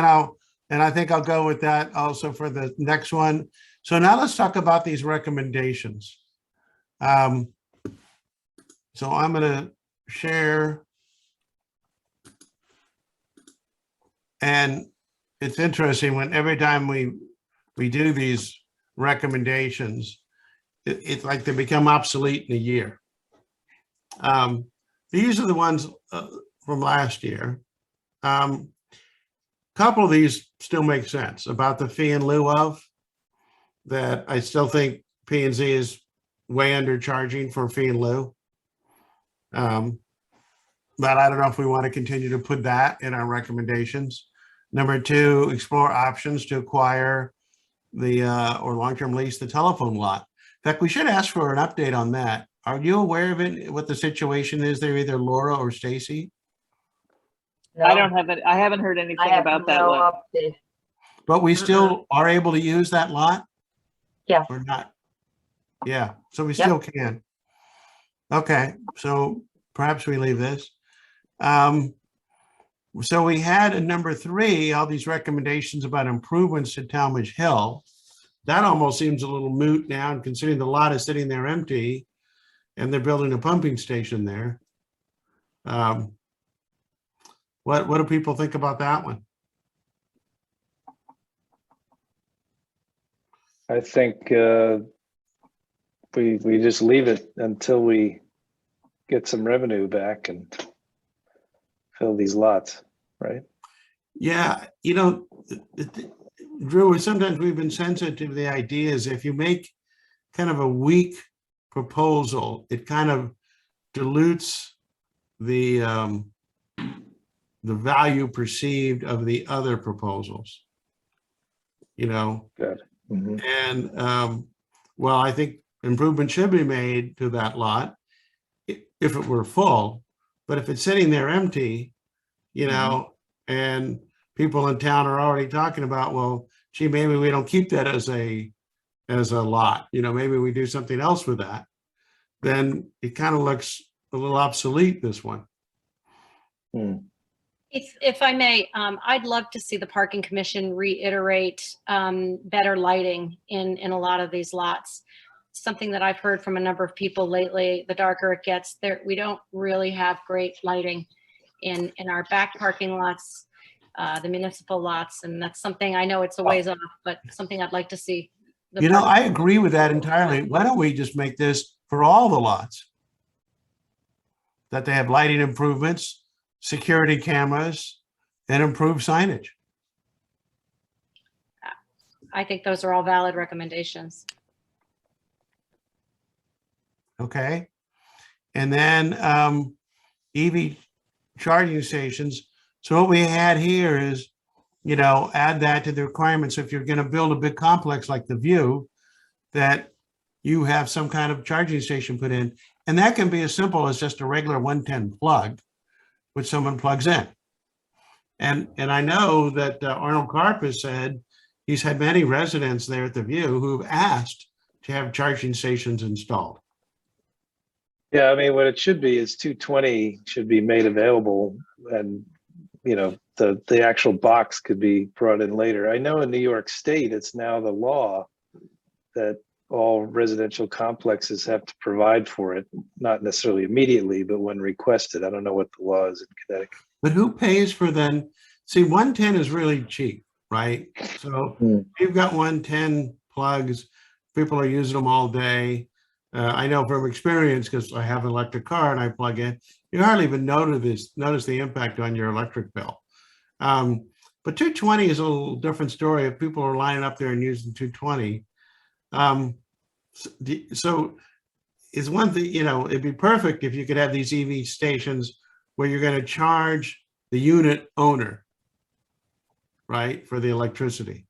I think I'll go with that also for the next one. So now let's talk about these recommendations. So I'm gonna share. And it's interesting when every time we do these recommendations, it's like they become obsolete in a year. These are the ones from last year. Couple of these still make sense about the fee in lieu of, that I still think P&Z is way undercharging for fee in lieu. But I don't know if we want to continue to put that in our recommendations. Number 2, explore options to acquire the or long-term lease the telephone lot. In fact, we should ask for an update on that. Are you aware of it, what the situation is there, either Laura or Stacy? No, I don't have it. I haven't heard anything I have about that no one. update. But we still are able to use that lot Yes, or not? Yeah, so we Yep. still can. Okay, so perhaps we leave this. So we had a number 3, all these recommendations about improvements to Talmadge Hill. That almost seems a little moot now, and considering the lot is sitting there empty and they're building a pumping station there. What do people think about that one? I think we just leave it until we get some revenue back and fill these lots, right? Yeah, Drew, sometimes we've been sensitive to the idea is if you make kind of a weak proposal, it kind of dilutes the value perceived of the other proposals. Good. Mhm. And well, I think improvement should be made to that lot if it were full, but if it's sitting there empty, and people in town are already talking about, well, gee, maybe we don't keep that as a lot, maybe we do something else with that, then it kind of looks a little obsolete, this one. If I may, I'd love to see the parking commission reiterate better lighting in a lot of these lots. Something that I've heard from a number of people lately, the darker it gets, we don't really have great lighting in our back parking lots, the municipal lots, and that's something, I know it's a ways off, but something I'd like to see. I agree with that entirely. Why don't we just make this for all the lots? That they have lighting improvements, security cameras, and improved signage. I think those are all valid recommendations. Okay. And then EV charging stations. So what we had here is, add that to the requirements. If you're going to build a big complex like the View, that you have some kind of charging station put in. And that can be as simple as just a regular 110 plug, which someone plugs in. And I know that Arnold Karp has said he's had many residents there at the View who've asked to have charging stations installed. Yeah, I mean, what it should be is 220 should be made available, and you know, the actual box could be brought in later. I know in New York State, it's now the law that all residential complexes have to provide for it, not necessarily immediately, but when requested. I don't know what the law is in Connecticut. But who pays for then? See, 110 is really cheap, right? So you've got 110 plugs, people are using them all day. I know from experience, because I have an electric car and I plug in, you hardly even notice the impact on your electric bill. But 220 is a little different story if people are lining up there and using 220. So is one thing, you know, it'd be perfect if you could have these EV stations where you're going to charge the unit owner, right, for the electricity.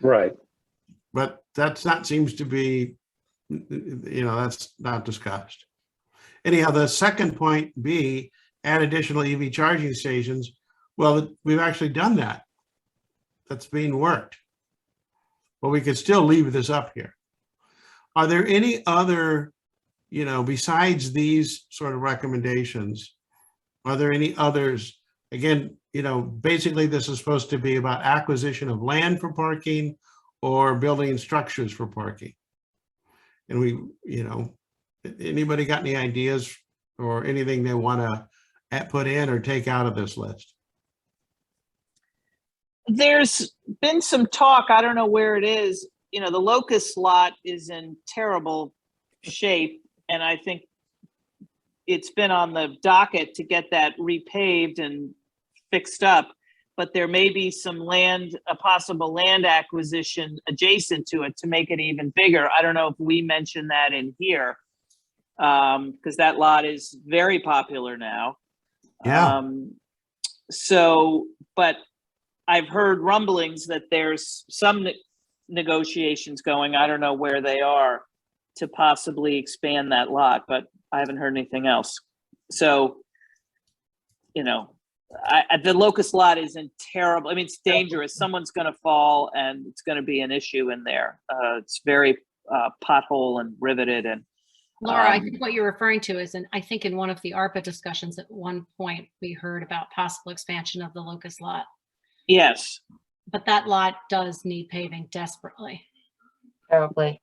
Right. But that's not, seems to be, you know, that's not discussed. Anyhow, the second point B, add additional EV charging stations. Well, we've actually done that. That's being worked. But we could still leave this up here. Are there any other, you know, besides these sort of recommendations, are there any others? Again, you know, basically this is supposed to be about acquisition of land for parking or building structures for parking. And we, you know, anybody got any ideas or anything they want to put in or take out of this list? There's been some talk, I don't know where it is, you know, the Locust lot is in terrible shape, and I think it's been on the docket to get that repaved and fixed up, but there may be some land, a possible land acquisition adjacent to it to make it even bigger. I don't know if we mentioned that in here, because that lot is very popular now. Yeah. So, but I've heard rumblings that there's some negotiations going, I don't know where they are, to possibly expand that lot, but I haven't heard anything else. So, you know, the Locust lot is in terrible, I mean, it's dangerous. Someone's going to fall and it's going to be an issue in there. It's very pothole and riveted. And Laura, I think what you're referring to is, I think in one of the ARPA discussions at one point, we heard about possible expansion of the Locust lot. yes. But that lot does need paving desperately. Terribly.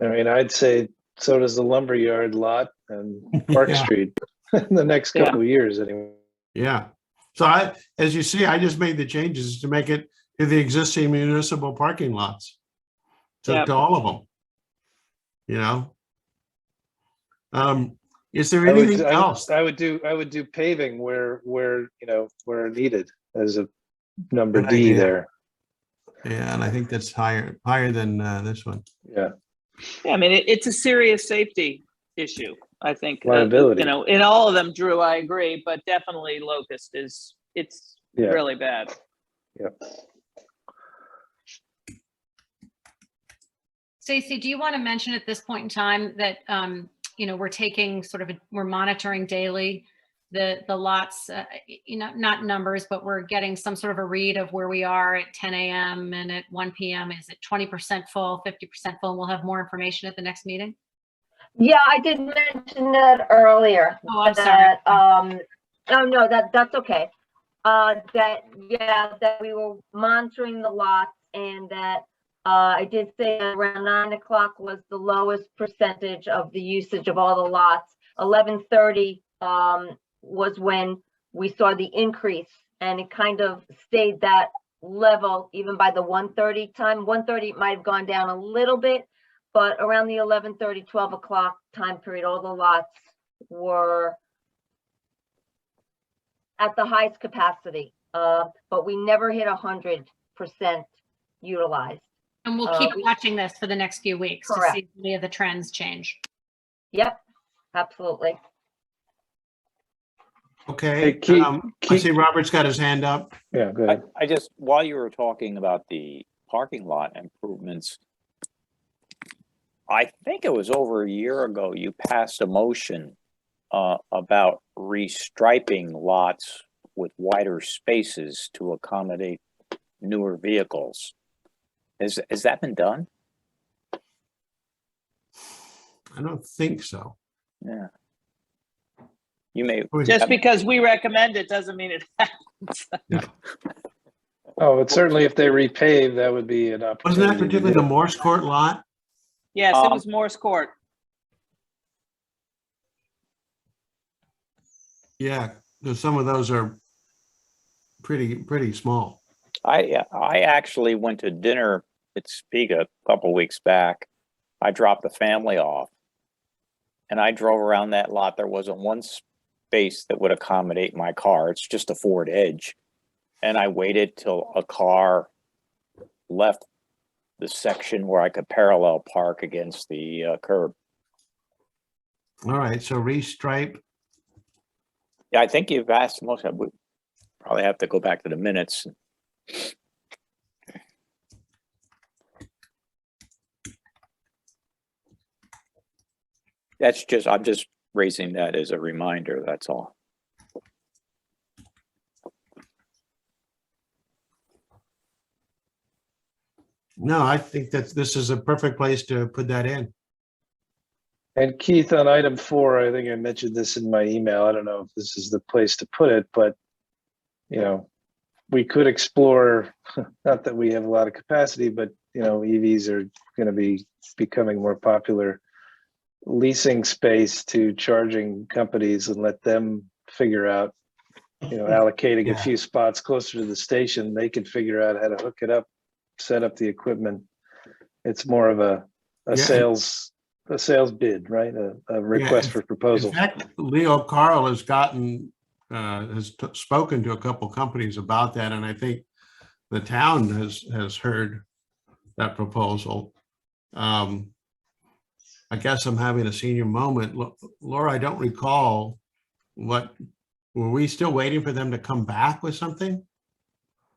I mean, I'd say so does the lumberyard lot and Park Yeah. Street in the next couple of years anyway. Yeah. So as you see, I just made the changes to make it to the existing municipal parking lots. To all of them. You know? Is there anything else? I would do paving where you know, where needed as a number Good D idea. there. Yeah, and I think that's higher than this one. Yeah. Yeah, I mean, it's a serious safety issue, I think. Liability. You know, in all of them, Drew, I agree, but definitely Locust it's really bad. Yeah. Stacy, do you want to mention at this point in time that, you know, we're taking we're monitoring daily the lots, you know, not numbers, but we're getting some sort of a read of where we are at 10 a.m. and at 1 p.m. Is it 20% full, 50% full? We'll have more information at the next meeting. Yeah, I did mention that earlier. Oh, I'm sorry. Oh, no, that's okay. That we were monitoring the lots, and that I did say around 9 o'clock was the lowest percentage of the usage of all the lots. 11:30 was when we saw the increase, and it kind of stayed that level even by the 1:30 time. 1:30 might have gone down a little bit, but around the 11:30, 12 o'clock time period, all the lots were at the highest capacity, but we never hit 100% utilized. And we'll keep watching this for the next few weeks Correct. to see if any of the trends change. Yep, absolutely. Okay. Hey, I see Robert's got his hand up. Yeah, go ahead. I just, while you were talking about the parking lot improvements, I think it was over a year ago, you passed a motion about restriping lots with wider spaces to accommodate newer vehicles. Has that been done? I don't think so. Yeah. You may. Just because we recommend it doesn't mean it happens. Yeah. Oh, but certainly if they repave, that would be an opportunity. Wasn't that to particularly do the it. Morse Court lot? Yes, it was Morse Court. Yeah, because some of those are pretty small. I actually went to dinner at Spiga a couple weeks back. I dropped the family off and I drove around that lot. There wasn't one space that would accommodate my car. It's just a Ford Edge. And I waited till a car left the section where I could parallel park against the curb. All right, so restripe. Yeah, I think you've asked most of it. We probably have to go back to the minutes. That's just, I'm just raising that as a reminder, that's all. No, I think that this is a perfect place to put that in. And Keith, on item 4, I think I mentioned this in my email. I don't know if this is the place to put it, but you know, we could explore, not that we have a lot of capacity, but you know, EVs are going to be becoming more popular, leasing space to charging companies and let them figure out, you know, allocating a few spots closer to the station. They can figure out how to hook it up, set up the equipment. It's more of a sales bid, right? A request for proposal. In fact, Leo Carl has spoken to a couple companies about that, and I think the town has heard that proposal. I guess I'm having a senior moment. Laura, I don't recall were we still waiting for them to come back with something?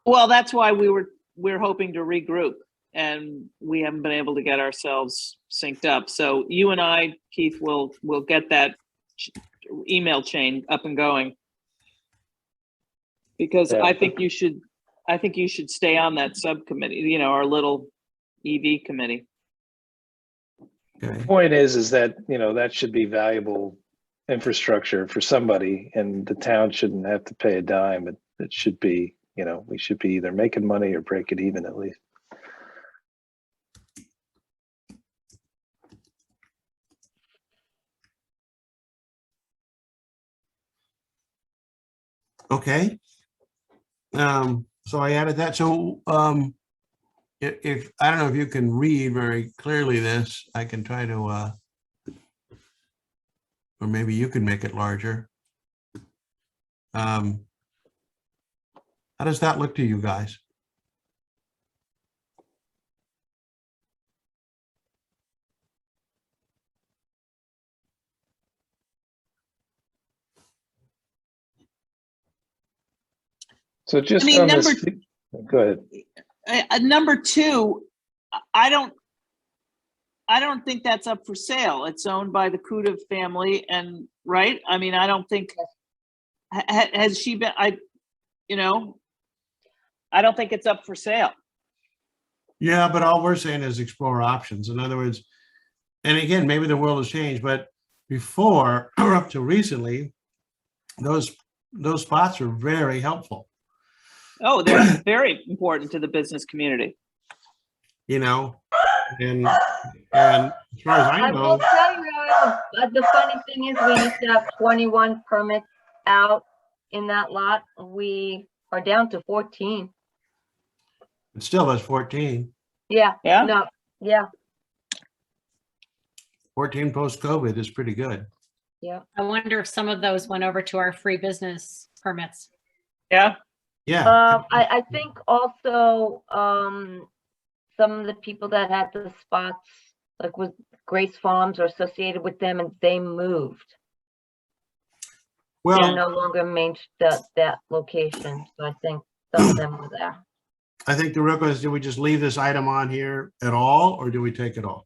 Well, that's why we're hoping to regroup, and we haven't been able to get ourselves synced up. So you and I, Keith, will get that email chain up and going, because I think you should stay on that subcommittee, you know, our little EV committee. Okay. The point is that, you know, that should be valuable infrastructure for somebody, and the town shouldn't have to pay a dime. It should be, you know, we should be either making money or breaking even at least. Okay. So I added that. So if I don't know if you can read very clearly this, I can try to or maybe you can make it larger. How does that look to you guys? So just I mean, on this, go ahead. Number 2, I don't think that's up for sale. It's owned by the Kuda family, and right. I mean, I don't think has she been. I don't think it's up for sale. Yeah, but all we're saying is explore options. In other words, and again, maybe the world has changed, but before or up to recently, those spots were very helpful. Oh, they're very important to the business community. You know, and as far as I I know, will tell you, the funny thing is we used to have 21 permits out in that lot. We are down to 14. it still has 14. Yeah. Yeah? No. Yeah. 14 post-COVID is pretty good. Yeah. I wonder if some of those went over to our free business permits. Yeah. Yeah. I think also some of the people that had the spots, like with Grace Farms, are associated with them, and they moved. They're Well, no longer that location. So I think some of them were there. I think the real question is, do we just leave this item on here at all, or do we take it off?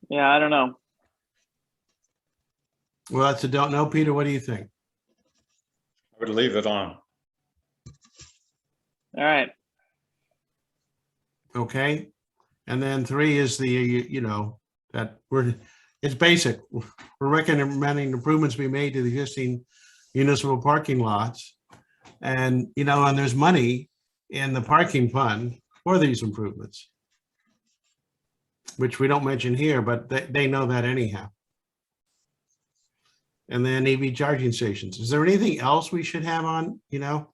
Yeah, I don't know. Well, that's a don't know. Peter, what do you think? I would leave it on. All right. Okay. And then 3 is the, that it's basic. We're recommending improvements be made to the existing municipal parking lots. And, and there's money in the parking fund for these improvements, which we don't mention here, but they know that anyhow. And then EV charging stations. Is there anything else we should have on, No.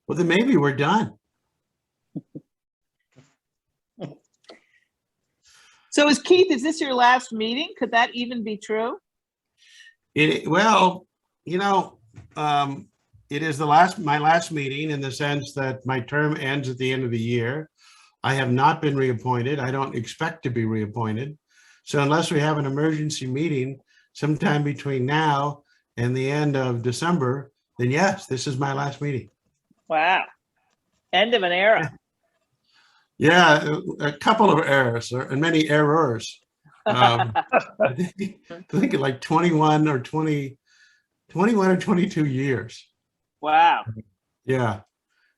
Well, then maybe we're done. So Keith, is this your last meeting? Could that even be true? Well, it is my last meeting in the sense that my term ends at the end of the year. I have not been reappointed. I don't expect to be reappointed. So unless we have an emergency meeting sometime between now and the end of December, then yes, this is my last meeting. Wow. End of an era. Yeah, a couple of errors and many errors. I think like 21 or 22 years. Wow. Yeah.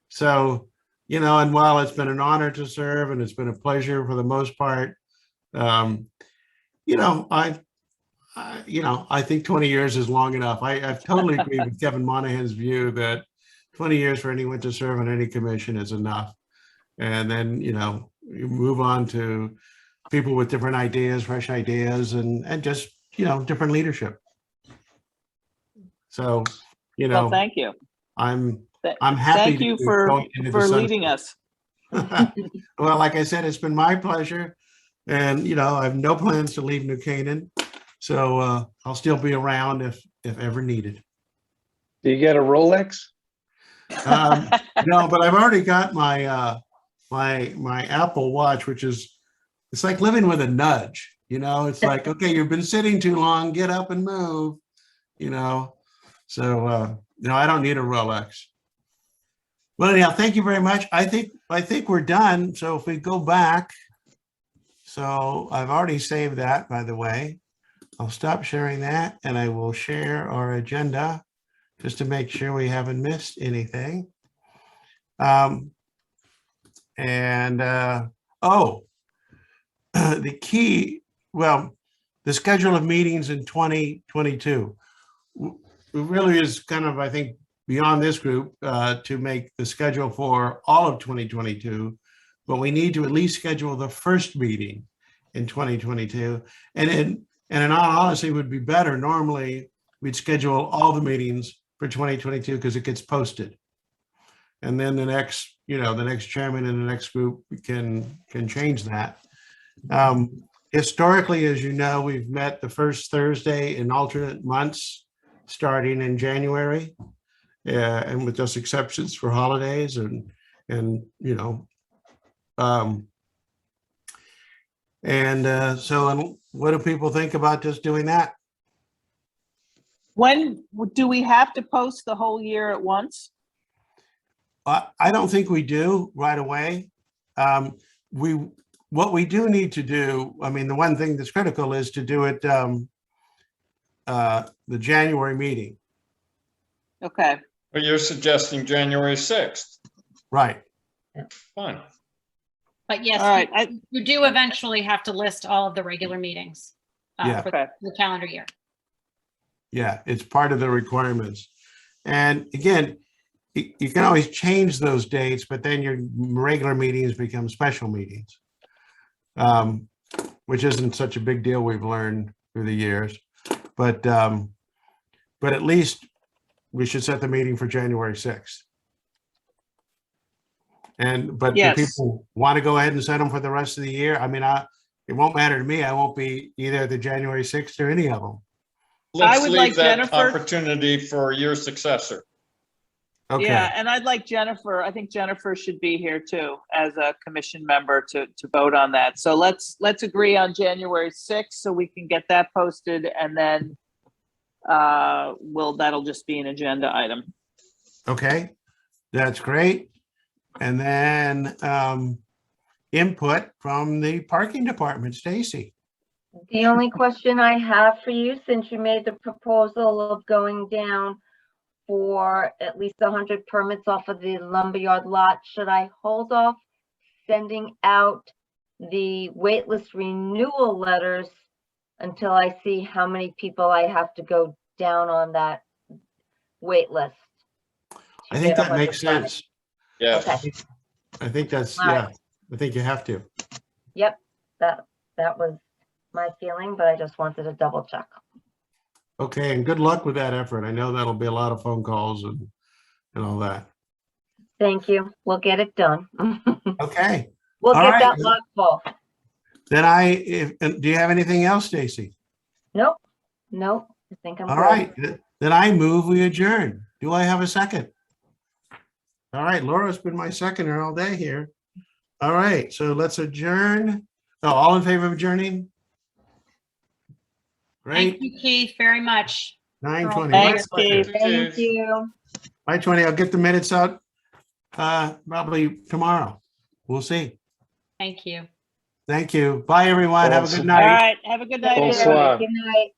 So, and while it's been an honor to serve and it's been a pleasure for the most part, I think 20 years is long enough. I totally agree with Kevin Monahan's view that 20 years for anyone to serve on any commission is enough. And then, you move on to people with different ideas, fresh ideas, and just, different leadership. So, Well, thank you. I'm happy. Thank you for leading us. Well, like I said, it's been my pleasure. And, I have no plans to leave New Canaan. So I'll still be around if ever needed. Do you get a Rolex? No, but I've already got my my Apple Watch, which is, it's like living with a nudge. It's like, okay, you've been sitting too long, get up and move. So I don't need a Rolex. Well, anyhow, thank you very much. I think we're done. So if we go back, so I've already saved that, by the way. I'll stop sharing that and I will share our agenda just to make sure we haven't missed anything. The key, well, the schedule of meetings in 2022 really is kind of, I think, beyond this group to make the schedule for all of 2022, but we need to at least schedule the first meeting in 2022. And in all honesty, it would be better. Normally, we'd schedule all the meetings for 2022 because it gets posted. And then the next chairman in the next group can change that. Historically, as you know, we've met the first Thursday in alternate months starting in January, and with just exceptions for holidays and so what do people think about just doing that? When do we have to post the whole year at once? I don't think we do right away. What we do need to do, I mean, the one thing that's critical is to do it the January meeting. Okay. But you're suggesting January 6th. Right. Fine. But yes, All right. you do eventually have to list all of the regular meetings Yeah. for the calendar year. Yeah, it's part of the requirements. And again, you can always change those dates, but then your regular meetings become special meetings, which isn't such a big deal, we've learned through the years. But at least we should set the meeting for January 6th. But Yes. if people want to go ahead and set them for the rest of the year, I mean, it won't matter to me. I won't be either the January 6th or any of them. Let's would leave like that Jennifer- opportunity for your successor. Okay. Yeah, and I'd like Jennifer, I think Jennifer should be here too as a commission member to vote on that. So let's agree on January 6th so we can get that posted, and then that'll just be an agenda item. Okay, that's great. And then input from the parking department. Stacy. The only question I have for you, since you made the proposal of going down for at least 100 permits off of the lumberyard lot, should I hold off sending out the waitlist renewal letters until I see how many people I have to go down on that wait list? I think that makes sense. Yes. Okay. I think that's, All right. yeah, I think you have to. Yep, that was my feeling, but I just wanted to double check. Okay, and good luck with that effort. I know that'll be a lot of phone calls and all that. Thank you. We'll get it done. Okay, We'll All get right. that lot full. then do you have anything else, Stacy? Nope, nope. I think I'm All good. right, then I move we adjourn. Do I have a second? All right, Laura's been my seconder all day here. All right, so let's adjourn. Oh, all in favor of adjourning? Thank Great, you, Keith, very much. 9:20. Thanks, My pleasure. Keith. Thank you. 9:20, I'll get the minutes out probably tomorrow. We'll see. Thank you. Thank you. Bye, everyone. Have a good Awesome. All night. right, have a good night. Bonsoir. Good night.